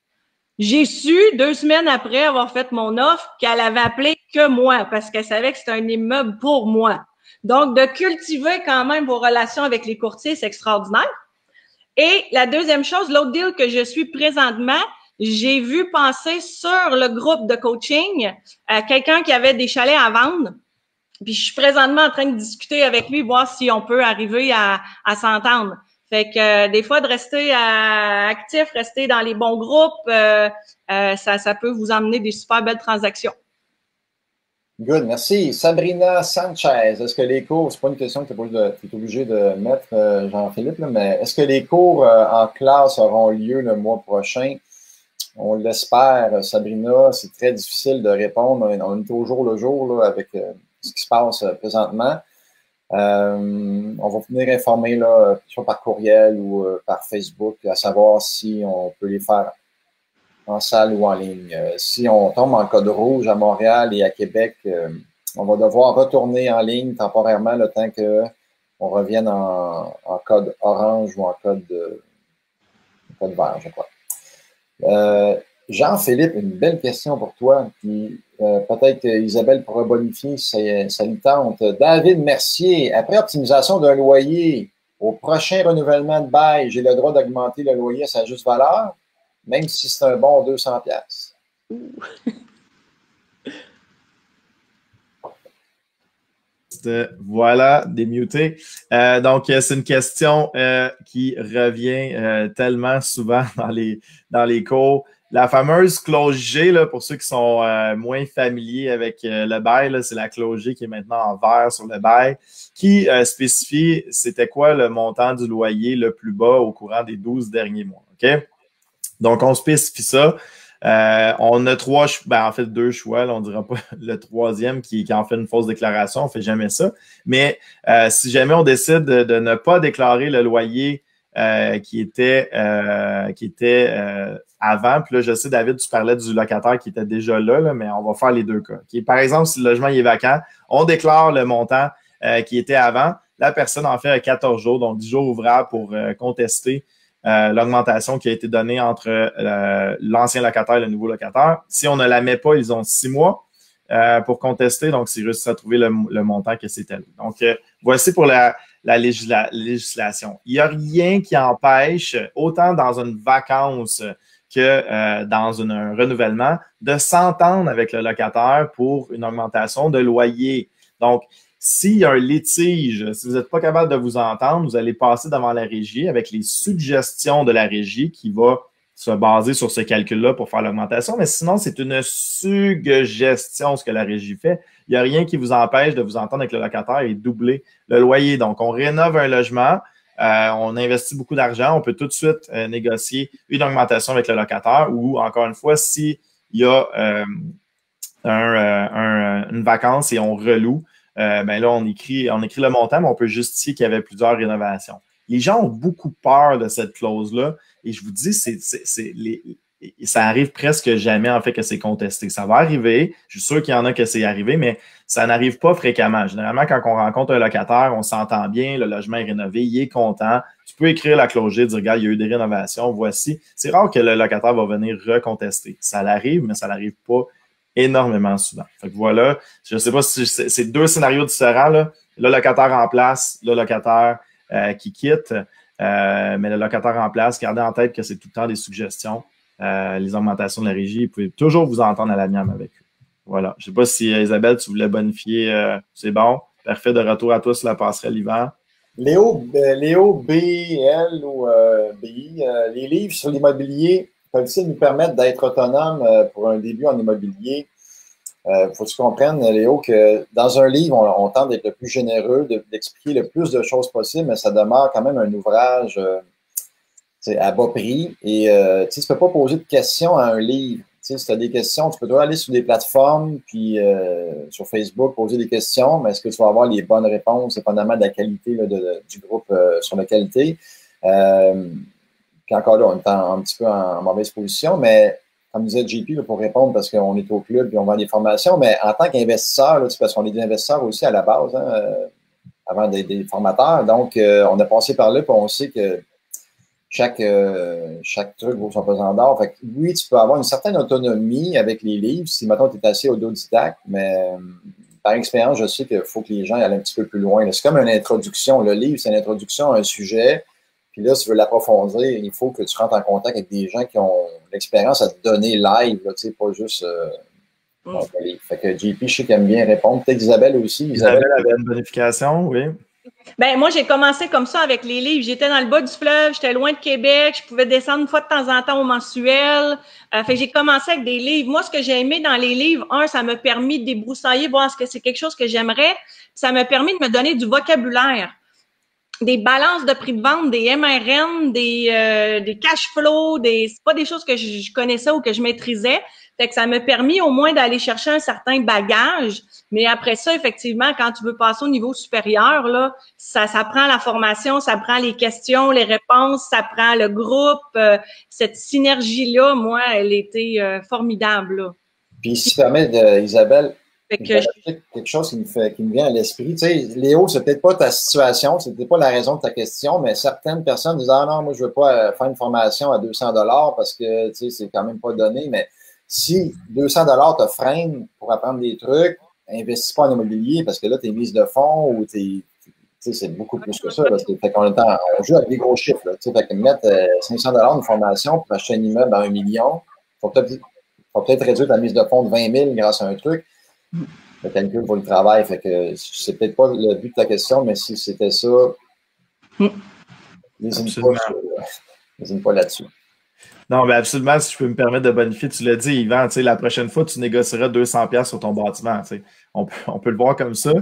J'ai su 2 semaines après avoir fait mon offre qu'elle avait appelé que moi parce qu'elle savait que c'était un immeuble pour moi. Donc, de cultiver quand même vos relations avec les courtiers, c'est extraordinaire. Et la deuxième chose, l'autre deal que je suis présentement, j'ai vu passer sur le groupe de coaching quelqu'un qui avait des chalets à vendre. Puis je suis présentement en train de discuter avec lui, voir si on peut arriver à s'entendre. Fait que des fois, de rester actif, rester dans les bons groupes, ça peut vous emmener des super belles transactions. Good, merci. Sabrina Sanchez, est-ce que les cours, c'est pas une question que tu es obligé de mettre, Jean-Philippe, mais est-ce que les cours en classe auront lieu le mois prochain? On l'espère, Sabrina. C'est très difficile de répondre. On est au jour le jour là, avec ce qui se passe présentement. On va venir informer là, soit par courriel ou par Facebook, à savoir si on peut les faire en salle ou en ligne. Si on tombe en code rouge à Montréal et à Québec, on va devoir retourner en ligne temporairement le temps qu'on revienne en code orange ou en code vert, je crois. Jean-Philippe, une belle question pour toi. Puis peut-être qu'Isabelle pourra bonifier ça lui tente. David Mercier, après optimisation d'un loyer, au prochain renouvellement de bail, j'ai le droit d'augmenter le loyer à sa juste valeur, même si c'est un bon 200$. Voilà, démuté. Donc, c'est une question qui revient tellement souvent dans les cours. La fameuse clause G, là, pour ceux qui sont moins familiers avec le bail, c'est la clause G qui est maintenant en vert sur le bail, qui spécifie c'était quoi le montant du loyer le plus bas au courant des 12 derniers mois. OK? Donc, on spécifie ça. On a en fait deux choix. Là, on ne dira pas le troisième qui en fait une fausse déclaration. On ne fait jamais ça. Mais si jamais on décide de ne pas déclarer le loyer qui était avant, puis là, je sais, David, tu parlais du locataire qui était déjà là, mais on va faire les deux cas. Okay? Par exemple, si le logement est vacant, on déclare le montant qui était avant. La personne en fait 14 jours, donc 10 jours ouvrables pour contester l'augmentation qui a été donnée entre l'ancien locataire et le nouveau locataire. Si on ne la met pas, ils ont 6 mois pour contester, donc s'ils réussissent à trouver le montant que c'était. Donc, voici pour la législation. Il n'y a rien qui empêche, autant dans une vacance que dans un renouvellement, de s'entendre avec le locataire pour une augmentation de loyer. Donc, s'il y a un litige, si vous n'êtes pas capable de vous entendre, vous allez passer devant la régie avec les suggestions de la régie qui va se baser sur ce calcul-là pour faire l'augmentation. Mais sinon, c'est une suggestion, ce que la régie fait. Il n'y a rien qui vous empêche de vous entendre avec le locataire et doubler le loyer. Donc, on rénove un logement, on investit beaucoup d'argent, on peut tout de suite négocier une augmentation avec le locataire ou, encore une fois, s'il y a une vacance et on reloue, ben là, on écrit le montant, mais on peut justifier qu'il y avait plusieurs rénovations. Les gens ont beaucoup peur de cette clause-là et je vous dis, ça arrive presque jamais, en fait, que c'est contesté. Ça va arriver. Je suis sûr qu'il y en a que c'est arrivé, mais ça n'arrive pas fréquemment. Généralement, quand on rencontre un locataire, on s'entend bien, le logement est rénové, il est content. Tu peux écrire la clause G, dire, regarde, il y a eu des rénovations, voici. C'est rare que le locataire va venir recontester. Ça l'arrive, mais ça n'arrive pas énormément souvent. Fait que voilà, je ne sais pas si c'est deux scénarios différents, là. Le locataire en place, le locataire qui quitte, mais le locataire en place, gardez en tête que c'est tout le temps des suggestions. Les augmentations de la régie, vous pouvez toujours vous entendre à l'amiable avec eux. Voilà. Je ne sais pas si Isabelle, tu voulais bonifier. C'est bon. Parfait. De retour à toi sur la passerelle hiver. Léo BL ou BI, les livres sur l'immobilier peuvent-ils nous permettre d'être autonomes pour un début en immobilier? Faut que tu comprennes, Léo, que dans un livre, on tente d'être le plus généreux, d'expliquer le plus de choses possible, mais ça demeure quand même un ouvrage à bas prix. Et tu ne peux pas poser de questions à un livre. Si tu as des questions, tu peux toujours aller sur des plateformes, puis sur Facebook, poser des questions, mais est-ce que tu vas avoir les bonnes réponses, dépendamment de la qualité là, du groupe sur la qualité? Puis encore là, on est un petit peu en mauvaise position, mais comme disait JP, là, pour répondre, parce qu'on est au club et on vend des formations, mais en tant qu'investisseur, là, parce qu'on est des investisseurs aussi à la base, hein, avant des formateurs, donc on a passé par là, puis on sait que chaque truc vaut son pesant d'or. Fait que oui, tu peux avoir une certaine autonomie avec les livres, si, maintenant tu es assez autodidacte, mais par expérience, je sais qu'il faut que les gens aillent un petit peu plus loin. C'est comme une introduction. Le livre, c'est une introduction à un sujet. Puis là, si tu veux l'approfondir, il faut que tu rentres en contact avec des gens qui ont l'expérience à te donner live, là, pas juste le livre. Fait que JP, je sais qu'elle aime bien répondre. Peut-être Isabelle aussi. Isabelle avait une bonification, oui. Ben moi, j'ai commencé comme ça avec les livres. J'étais dans le bas du fleuve, j'étais loin de Québec, je pouvais descendre une fois de temps en temps au mensuel. Fait que j'ai commencé avec des livres. Moi, ce que j'ai aimé dans les livres, ça m'a permis de débroussailler, voir ce que c'est quelque chose que j'aimerais. Ça m'a permis de me donner du vocabulaire, des balances de prix de vente, des MRN, des cash flow, c'est pas des choses que je connaissais ou que je maîtrisais. Fait que ça m'a permis au moins d'aller chercher un certain bagage. Mais après ça, effectivement, quand tu veux passer au niveau supérieur, là, ça prend la formation, ça prend les questions, les réponses, ça prend le groupe. Cette synergie-là, moi, elle était formidable, là. Puis, si tu permets, Isabelle, Fait que quelque chose qui me vient à l'esprit. Tu sais, Léo, c'est peut-être pas ta situation, c'est peut-être pas la raison de ta question, mais certaines personnes disent, ah non, moi, je veux pas faire une formation à 200 $ parce que, tu sais, c'est quand même pas donné, mais si 200 $ te freinent pour apprendre des trucs, investis pas en immobilier parce que là, tes mises de fonds ou tu sais, c'est beaucoup plus que ça. Parce que, fait qu'on on joue avec des gros chiffres, là. Tu sais, fait que mettre 500 $ une formation pour acheter un immeuble à 1 million, faut peut-être réduire ta mise de fonds de 20 000 grâce à un truc. Le calcul pour le travail. Fait que c'est peut-être pas le but de ta question, mais si c'était ça, n'hésite pas là-dessus. Non, mais absolument, si je peux me permettre de bonifier, tu l'as dit, Yvan, tu sais, la prochaine fois, tu négocieras 200$ sur ton bâtiment. Tu sais. On peut le voir comme ça.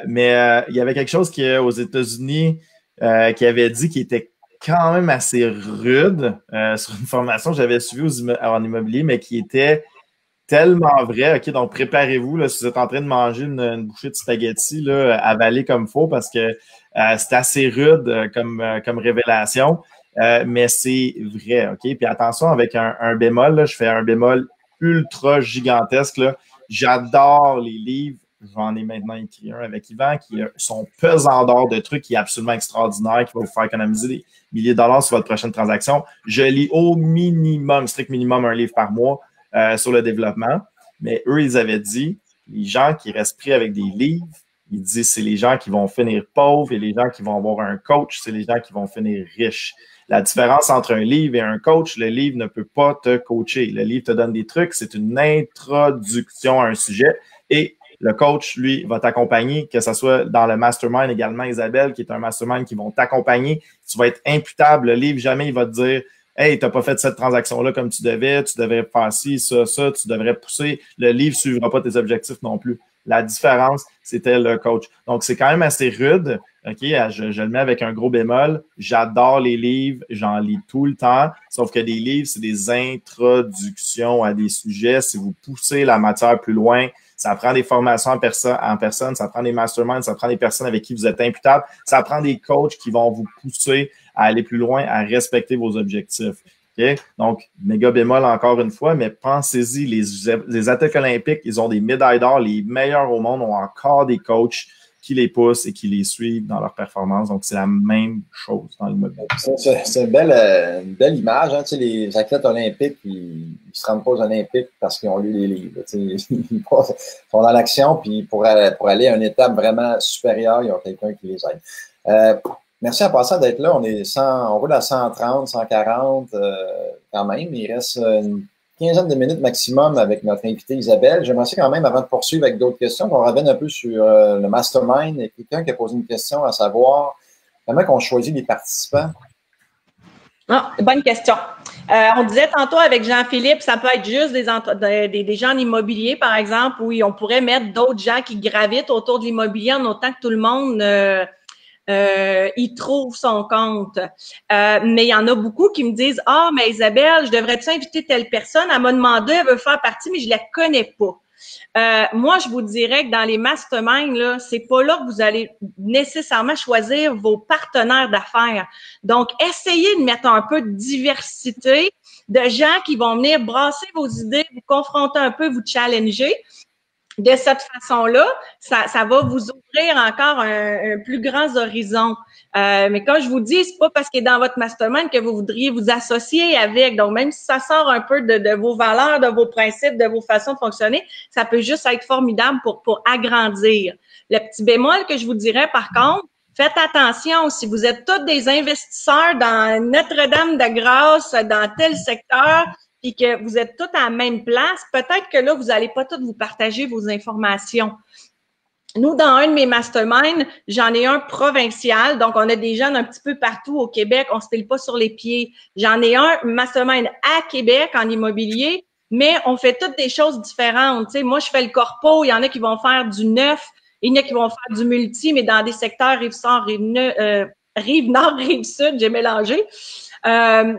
Mais il y avait quelque chose qui, aux États-Unis qui avait dit qui était quand même assez rude sur une formation que j'avais suivie en immobilier, mais qui était tellement vrai. OK, donc préparez-vous, là, si vous êtes en train de manger une bouchée de spaghetti, là, avalez comme il faut parce que c'est assez rude comme révélation. Mais c'est vrai, OK? Puis attention, avec un bémol, là, je fais un bémol ultra gigantesque. Là. J'adore les livres. J'en ai maintenant écrit un avec Yvan qui sont pesants d'or de trucs qui est absolument extraordinaire, qui va vous faire économiser des milliers de dollars sur votre prochaine transaction. Je lis au minimum, strict minimum, un livre par mois sur le développement. Mais eux, ils avaient dit, les gens qui restent pris avec des livres, ils disent c'est les gens qui vont finir pauvres et les gens qui vont avoir un coach, c'est les gens qui vont finir riches. La différence entre un livre et un coach, le livre ne peut pas te coacher. Le livre te donne des trucs, c'est une introduction à un sujet et le coach, lui, va t'accompagner, que ce soit dans le mastermind également, Isabelle, qui est un mastermind qui vont t'accompagner. Tu vas être imputable. Le livre, jamais il va te dire « Hey, tu n'as pas fait cette transaction-là comme tu devais faire ci, ça, tu devrais pousser. » Le livre ne suivra pas tes objectifs non plus. La différence, c'était le coach. Donc, c'est quand même assez rude. OK, je le mets avec un gros bémol. J'adore les livres, j'en lis tout le temps. Sauf que des livres, c'est des introductions à des sujets. Si vous poussez la matière plus loin, ça prend des formations en personne, ça prend des masterminds, ça prend des personnes avec qui vous êtes imputable, ça prend des coachs qui vont vous pousser à aller plus loin, à respecter vos objectifs. Okay? Donc, méga bémol encore une fois, mais pensez-y, les athlètes olympiques, ils ont des médailles d'or, les meilleurs au monde ont encore des coachs qui les poussent et qui les suivent dans leur performance. Donc, c'est la même chose dans l'immobilier. C'est une belle image. Hein? Tu sais, les athlètes olympiques, ils se rendent pas aux Olympiques parce qu'ils ont lu les livres. Tu sais, ils sont dans l'action, puis pour aller à une étape vraiment supérieure, ils ont quelqu'un qui les aide. Merci en passant d'être là. On roule à 130, 140 quand même. Il reste une quinzaine de minutes maximum avec notre invitée Isabelle. J'aimerais quand même, avant de poursuivre avec d'autres questions, qu'on revienne un peu sur le mastermind. Il y a quelqu'un qui a posé une question à savoir comment on choisit les participants. Ah, bonne question. On disait tantôt avec Jean-Philippe, ça peut être juste des gens en immobilier, par exemple, où on pourrait mettre d'autres gens qui gravitent autour de l'immobilier en autant que tout le monde il trouve son compte. Mais il y en a beaucoup qui me disent « Ah, mais Isabelle, je devrais-tu inviter telle personne? Elle m'a demandé, elle veut faire partie, mais je la connais pas. » Moi, je vous dirais que dans les masterminds, là, c'est pas là que vous allez nécessairement choisir vos partenaires d'affaires. Donc, essayez de mettre un peu de diversité, de gens qui vont venir brasser vos idées, vous confronter un peu, vous challenger. De cette façon-là, ça va vous ouvrir encore un plus grand horizon. Mais comme je vous dis, c'est pas parce qu'il est dans votre mastermind que vous voudriez vous associer avec. Donc, même si ça sort un peu de vos valeurs, de vos principes, de vos façons de fonctionner, ça peut juste être formidable pour agrandir. Le petit bémol que je vous dirais, par contre, faites attention, si vous êtes tous des investisseurs dans Notre-Dame-de-Grâce, dans tel secteur, puis que vous êtes tous à la même place, peut-être que là, vous n'allez pas tous vous partager vos informations. Nous, dans un de mes masterminds, j'en ai un provincial, donc on a des jeunes un petit peu partout au Québec, on ne se tire pas sur les pieds. J'en ai un mastermind à Québec en immobilier, mais on fait toutes des choses différentes. Tu sais, moi, je fais le corpo, il y en a qui vont faire du neuf, il y en a qui vont faire du multi, mais dans des secteurs Rive-Nord, Rive-Sud, j'ai mélangé.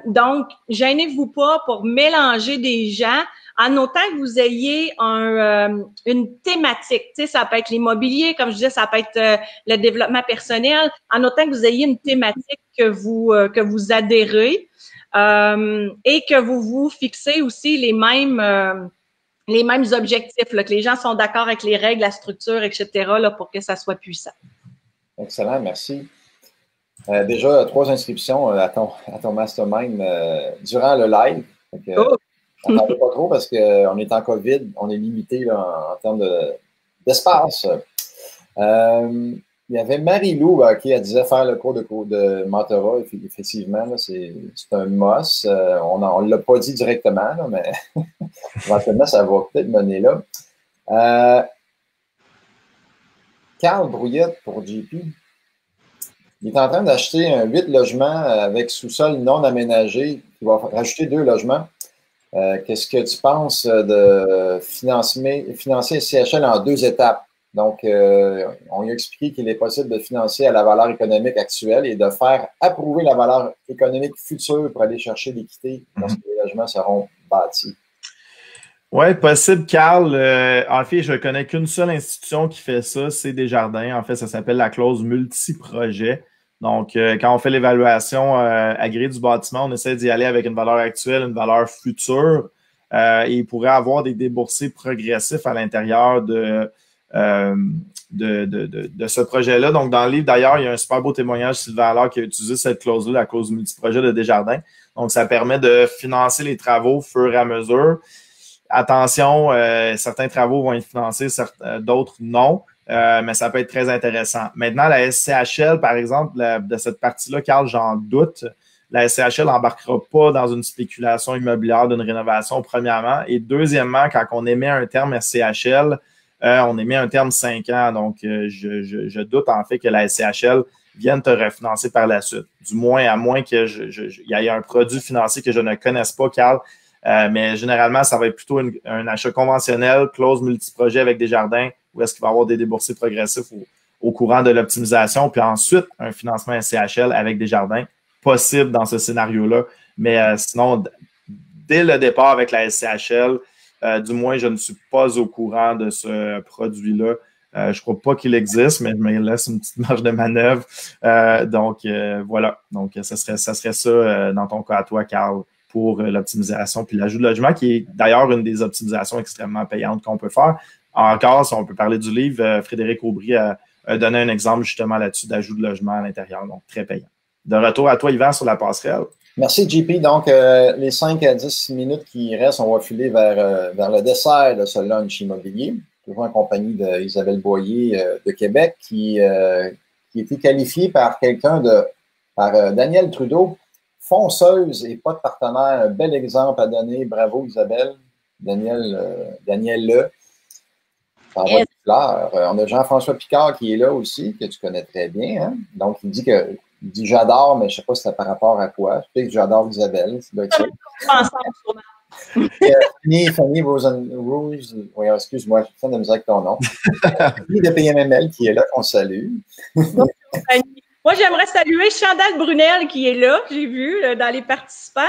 Donc, gênez-vous pas pour mélanger des gens en autant que vous ayez une thématique. Tu sais, ça peut être l'immobilier, comme je disais, ça peut être le développement personnel, en autant que vous ayez une thématique que vous adhérez et que vous vous fixez aussi les mêmes objectifs, là, que les gens sont d'accord avec les règles, la structure, etc., là, pour que ça soit puissant. Excellent, merci. Déjà, 3 inscriptions à ton mastermind durant le live. On n'en veut pas trop parce qu'on est en COVID, on est limité là, en termes d'espace. Il y avait Marie-Lou qui elle disait faire le cours de mentorat. Effectivement, c'est un must. On ne l'a pas dit directement, là, mais éventuellement, ça va peut-être mener là. Carl Brouillette pour JP. Il est en train d'acheter 8 logements avec sous-sol non aménagé. Il va rajouter 2 logements. Qu'est-ce que tu penses de financer CHL en 2 étapes? Donc, on lui a expliqué qu'il est possible de financer à la valeur économique actuelle et de faire approuver la valeur économique future pour aller chercher l'équité lorsque les logements seront bâtis. Oui, possible, Carl. En fait, je ne connais qu'une seule institution qui fait ça, c'est Desjardins. En fait, ça s'appelle la clause multi-projet. Donc, quand on fait l'évaluation agréée du bâtiment, on essaie d'y aller avec une valeur actuelle, une valeur future. Et il pourrait avoir des déboursés progressifs à l'intérieur de ce projet-là. Donc, dans le livre, d'ailleurs, il y a un super beau témoignage, Sylvain Allard, qui a utilisé cette clause-là, la clause multi-projet de Desjardins. Donc, ça permet de financer les travaux au fur et à mesure. Attention, certains travaux vont être financés, d'autres non, mais ça peut être très intéressant. Maintenant, la SCHL, par exemple, de cette partie-là, Carl, j'en doute. La SCHL n'embarquera pas dans une spéculation immobilière d'une rénovation, premièrement. Et deuxièmement, quand on émet un terme SCHL, on émet un terme 5 ans. Donc, je doute en fait que la SCHL vienne te refinancer par la suite. Du moins, à moins qu'il y ait un produit financier que je ne connaisse pas, Carl. Mais généralement, ça va être plutôt un achat conventionnel, clause multiprojet avec Desjardins, où est-ce qu'il va y avoir des déboursés progressifs au courant de l'optimisation, puis ensuite un financement SCHL avec Desjardins, possible dans ce scénario-là. Mais sinon, dès le départ avec la SCHL, du moins, je ne suis pas au courant de ce produit-là. Je ne crois pas qu'il existe, mais je me laisse une petite marge de manœuvre. Donc, voilà. Donc, ça serait ça dans ton cas à toi, Carl, pour l'optimisation puis l'ajout de logement, qui est d'ailleurs une des optimisations extrêmement payantes qu'on peut faire. Encore, si on peut parler du livre, Frédéric Aubry a donné un exemple justement là-dessus d'ajout de logement à l'intérieur, donc très payant. De retour à toi, Yvan, sur la passerelle. Merci, JP. Donc, les 5 à 10 minutes qui restent, on va filer vers le dessert de ce lunch immobilier, toujours en compagnie d'Isabelle Boyer de Québec, qui a été qualifiée par par Daniel Trudeau, fonceuse et pas de partenaire. Un bel exemple à donner. Bravo, Isabelle. Daniel. Ça envoie des fleurs. On a Jean-François Picard qui est là aussi, que tu connais très bien. Hein? Donc, il dit j'adore, mais je ne sais pas si c'est par rapport à quoi. Je sais que j'adore Isabelle. Fanny Rose, oui, excuse-moi, je suis de misère avec ton nom. Fanny de PMML qui est là, qu'on salue. Moi, j'aimerais saluer Chantal Brunel qui est là, j'ai vu dans les participants,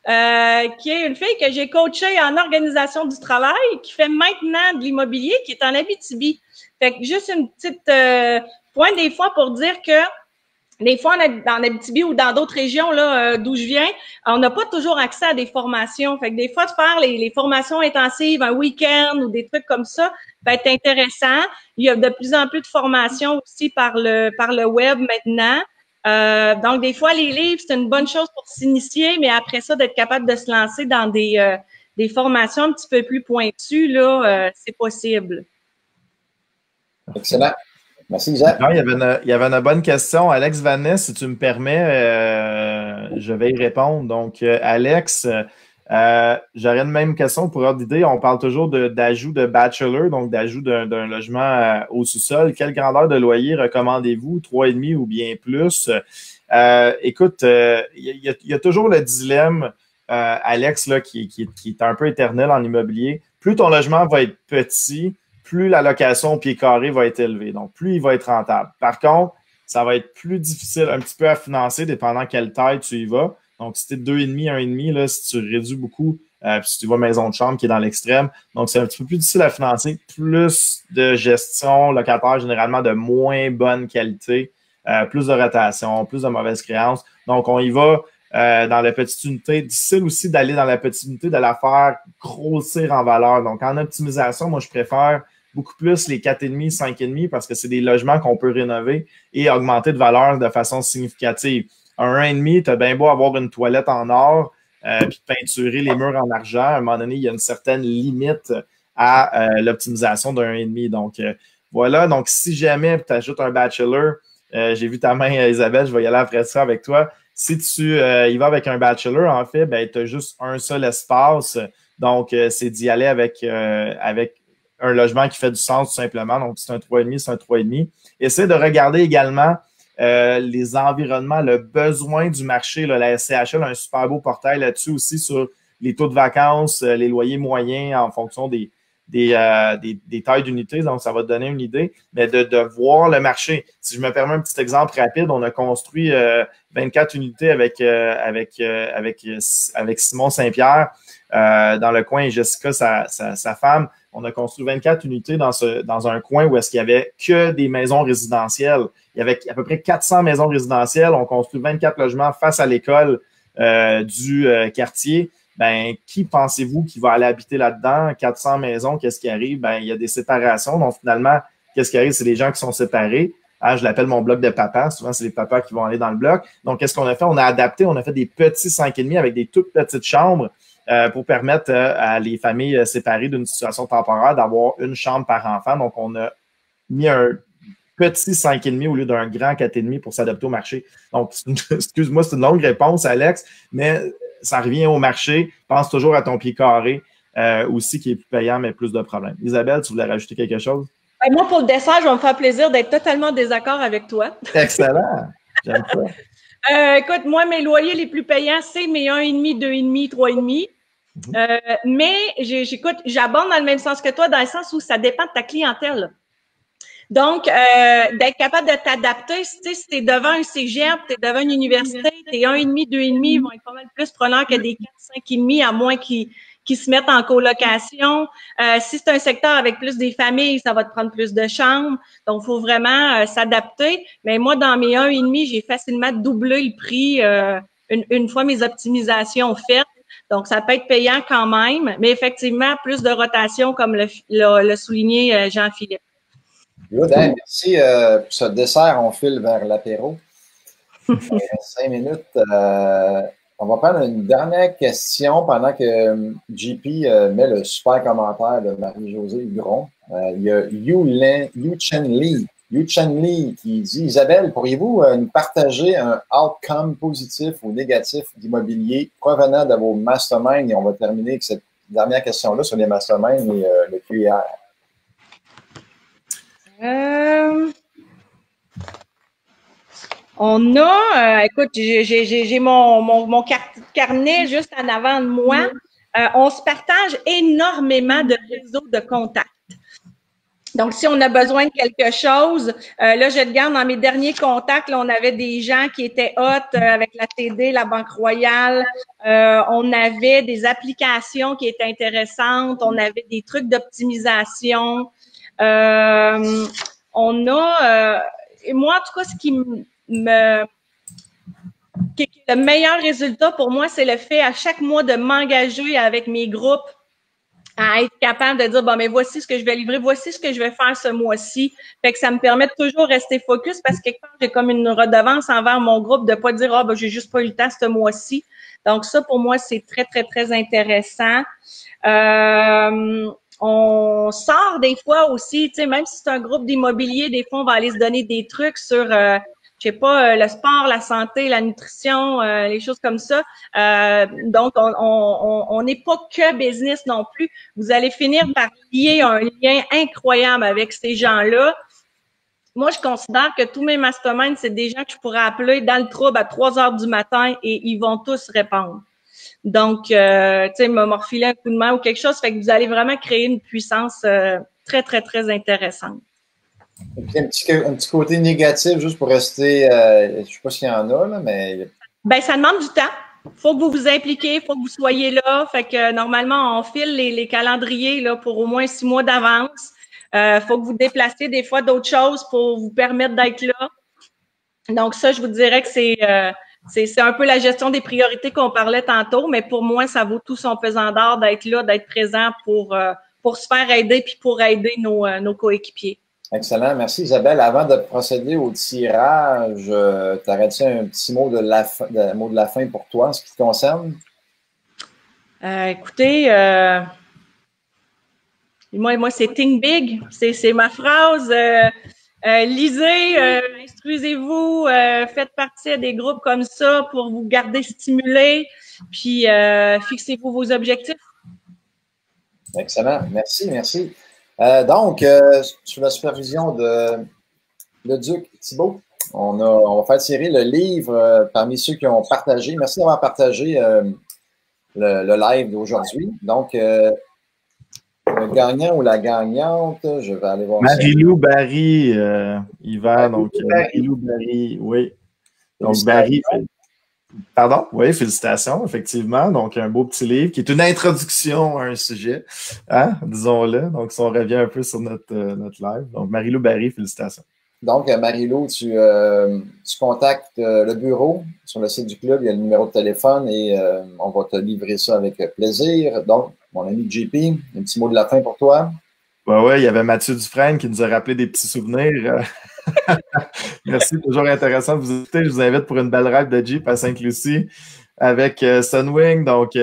qui est une fille que j'ai coachée en organisation du travail, qui fait maintenant de l'immobilier, qui est en Abitibi. Fait que juste une petite point des fois pour dire que des fois, en Abitibi ou dans d'autres régions là d'où je viens, on n'a pas toujours accès à des formations. Fait que des fois, de faire les formations intensives un week-end ou des trucs comme ça peut être intéressant. Il y a de plus en plus de formations aussi par le web maintenant. Donc, des fois, les livres, c'est une bonne chose pour s'initier, mais après ça, d'être capable de se lancer dans des formations un petit peu plus pointues, là, c'est possible. Excellent. Merci, Isaac. Non, il y avait une bonne question. Alex Vanessa, si tu me permets, je vais y répondre. Donc, Alex, j'aurais une même question pour ordre d'idée. On parle toujours d'ajout de bachelor, donc d'ajout d'un logement au sous-sol. Quelle grandeur de loyer recommandez-vous? 3,5 ou bien plus? Écoute, il y a toujours le dilemme, Alex, là, qui est un peu éternel en immobilier. Plus ton logement va être petit, plus la location au pied carré va être élevée. Donc, plus il va être rentable. Par contre, ça va être plus difficile un petit peu à financer, dépendant quelle taille tu y vas. Donc, si tu es 2,5, 1,5, là, si tu réduis beaucoup, puis si tu vas maison de chambre qui est dans l'extrême, donc c'est un petit peu plus difficile à financer, plus de gestion locataire généralement de moins bonne qualité, plus de rotation, plus de mauvaises créances. Donc, on y va dans la petite unité. Difficile aussi d'aller dans la petite unité, de la faire grossir en valeur. Donc, en optimisation, moi, je préfère beaucoup plus les 4,5, 5,5 parce que c'est des logements qu'on peut rénover et augmenter de valeur de façon significative. Un 1,5, tu as bien beau avoir une toilette en or puis peinturer les murs en argent. À un moment donné, il y a une certaine limite à l'optimisation d'un 1,5. Donc, voilà. Donc, si jamais tu ajoutes un bachelor, j'ai vu ta main, Isabelle, je vais y aller après ça avec toi. Si tu y vas avec un bachelor, en fait, ben, tu as juste un seul espace. Donc, c'est d'y aller avec un logement qui fait du sens tout simplement. Donc, c'est un 3,5, c'est un 3,5. Essaie de regarder également les environnements, le besoin du marché. Là, la SCHL a un super beau portail là-dessus aussi sur les taux de vacances, les loyers moyens en fonction des tailles d'unités. Donc, ça va te donner une idée, mais de voir le marché. Si je me permets un petit exemple rapide, on a construit 24 unités avec Simon Saint-Pierre dans le coin et Jessica, sa femme. On a construit 24 unités dans un coin où est-ce qu'il y avait que des maisons résidentielles. Il y avait à peu près 400 maisons résidentielles. On construit 24 logements face à l'école du quartier. Ben, qui pensez-vous qui va aller habiter là-dedans? 400 maisons, qu'est-ce qui arrive? Ben, il y a des séparations. Donc, finalement, qu'est-ce qui arrive? C'est des gens qui sont séparés. Ah, je l'appelle mon bloc de papa. Souvent, c'est les papas qui vont aller dans le bloc. Donc, qu'est-ce qu'on a fait? On a adapté, on a fait des petits 5,5 avec des toutes petites chambres pour permettre à les familles séparées d'une situation temporaire d'avoir une chambre par enfant. Donc, on a mis un petit 5,5 au lieu d'un grand 4,5 pour s'adapter au marché. Donc, excuse-moi, c'est une longue réponse, Alex, mais ça revient au marché. Pense toujours à ton pied carré aussi qui est plus payant, mais plus de problèmes. Isabelle, tu voulais rajouter quelque chose? Moi, pour le dessert, je vais me faire plaisir d'être totalement en désaccord avec toi. Excellent! J'aime ça. Écoute, moi, mes loyers les plus payants, c'est mes 1,5, 2,5, 3,5. Mais j'écoute, j'abonde dans le même sens que toi, dans le sens où ça dépend de ta clientèle. Donc, d'être capable de t'adapter, tu sais, si tu es devant un cégep, tu es devant une université, tes 1,5, 2,5 vont être pas mal plus prenants que des 4, 5,5, à moins qu'ils se mettent en colocation. Si c'est un secteur avec plus des familles, ça va te prendre plus de chambres. Donc, il faut vraiment s'adapter. Mais moi, dans mes 1,5, j'ai facilement doublé le prix une fois mes optimisations faites. Donc, ça peut être payant quand même, mais effectivement, plus de rotation, comme le souligné Jean-Philippe. Good, hein, merci pour ce dessert. On file vers l'apéro. 5 minutes. On va prendre une dernière question pendant que JP met le super commentaire de Marie-Josée Huron. Il y a Yu Chen Lee qui dit « Isabelle, pourriez-vous nous partager un outcome positif ou négatif d'immobilier provenant de vos masterminds? » Et on va terminer avec cette dernière question-là sur les masterminds et le QIR. On a, écoute, j'ai mon carnet juste en avant de moi. On se partage énormément de réseaux de contacts. Donc, si on a besoin de quelque chose, là, je regarde dans mes derniers contacts, là, on avait des gens qui étaient hot avec la TD, la Banque Royale. On avait des applications qui étaient intéressantes. On avait des trucs d'optimisation. On a, moi, en tout cas, ce qui est le meilleur résultat pour moi, c'est le fait à chaque mois de m'engager avec mes groupes à être capable de dire, bon, mais voici ce que je vais livrer, voici ce que je vais faire ce mois-ci. Fait que ça me permet de toujours rester focus parce que quelque part, j'ai comme une redevance envers mon groupe de pas dire, ah, ben, j'ai juste pas eu le temps ce mois-ci. Donc, ça, pour moi, c'est très, très, très intéressant. On sort des fois aussi, tu sais, même si c'est un groupe d'immobilier, des fois, on va aller se donner des trucs sur, je sais pas, le sport, la santé, la nutrition, les choses comme ça. Donc, on n'est pas que business non plus. Vous allez finir par lier un lien incroyable avec ces gens-là. Moi, je considère que tous mes masterminds, c'est des gens que je pourrais appeler dans le trouble à 3 heures du matin et ils vont tous répondre. Donc, tu sais, me refiler un coup de main ou quelque chose, fait que vous allez vraiment créer une puissance très, très, très intéressante. Et puis un petit côté négatif, juste pour rester, je ne sais pas s'il y en a, là, mais... Ben, ça demande du temps. faut que vous vous impliquiez, faut que vous soyez là. Fait que normalement, on file les calendriers là, pour au moins 6 mois d'avance. Faut que vous déplaciez des fois d'autres choses pour vous permettre d'être là. Donc ça, je vous dirais que c'est un peu la gestion des priorités qu'on parlait tantôt, mais pour moi, ça vaut tout son pesant d'or d'être là, d'être présent pour se faire aider puis pour aider nos coéquipiers. Excellent. Merci, Isabelle. Avant de procéder au tirage, t'aurais-tu un petit mot de la fin pour toi en ce qui te concerne? Écoutez, moi, c'est Think Big. C'est ma phrase. Lisez, instruisez-vous, faites partie des groupes comme ça pour vous garder stimulés, puis fixez-vous vos objectifs. Excellent. Merci, merci. Donc, sous la supervision de Duc Thibault, on va faire tirer le livre parmi ceux qui ont partagé. Merci d'avoir partagé le live d'aujourd'hui. Donc, le gagnant ou la gagnante, je vais aller voir Marie-Lou Barry, Yvan, donc Marie-Lou Barry, oui. Donc, Barry, pardon, oui, félicitations, effectivement. Donc, un beau petit livre qui est une introduction à un sujet, hein, disons-le. Donc, si on revient un peu sur notre live. Donc, Marie-Lou Barry, félicitations. Donc, Marie-Lou, tu contactes le bureau sur le site du club, il y a le numéro de téléphone et on va te livrer ça avec plaisir. Donc, mon ami JP, un petit mot de la fin pour toi. Oui, il y avait Mathieu Dufresne qui nous a rappelé des petits souvenirs. Merci, toujours intéressant de vous écouter. Je vous invite pour une belle ride de Jeep à Sainte-Lucie avec Sunwing. Donc,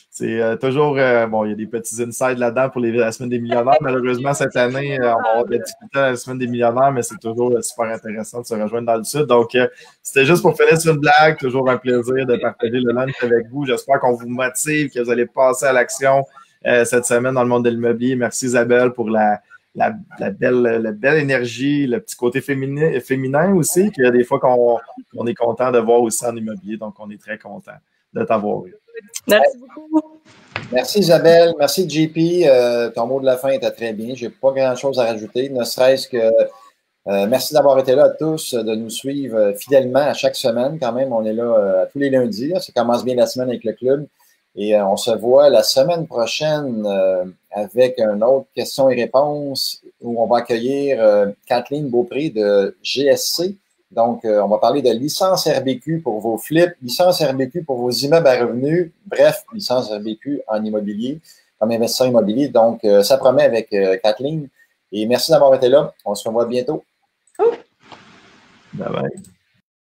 c'est toujours, bon, il y a des petits insides là-dedans pour la semaine des millionnaires. Malheureusement, cette année, on va avoir des difficultés à la semaine des millionnaires, mais c'est toujours super intéressant de se rejoindre dans le sud. Donc, c'était juste pour finir sur une blague. Toujours un plaisir de partager le lunch avec vous. J'espère qu'on vous motive, que vous allez passer à l'action cette semaine dans le monde de l'immobilier. Merci Isabelle pour la belle énergie, le petit côté féminin aussi, qu'il y a des fois qu'on est content de voir aussi en immobilier. Donc, on est très content de t'avoir eu. Merci beaucoup. Merci Isabelle. Merci JP. Ton mot de la fin était très bien. Je n'ai pas grand-chose à rajouter, ne serait-ce que merci d'avoir été là à tous, de nous suivre fidèlement à chaque semaine. Quand même, on est là tous les lundis. Là. Ça commence bien la semaine avec le club. Et on se voit la semaine prochaine avec une autre question et réponse où on va accueillir Kathleen Beaupré de GSC. Donc, on va parler de licence RBQ pour vos flips, licence RBQ pour vos immeubles à revenus, bref, licence RBQ en immobilier, comme investisseur immobilier. Donc, ça promet avec Kathleen. Et merci d'avoir été là. On se revoit bientôt. Bye bye.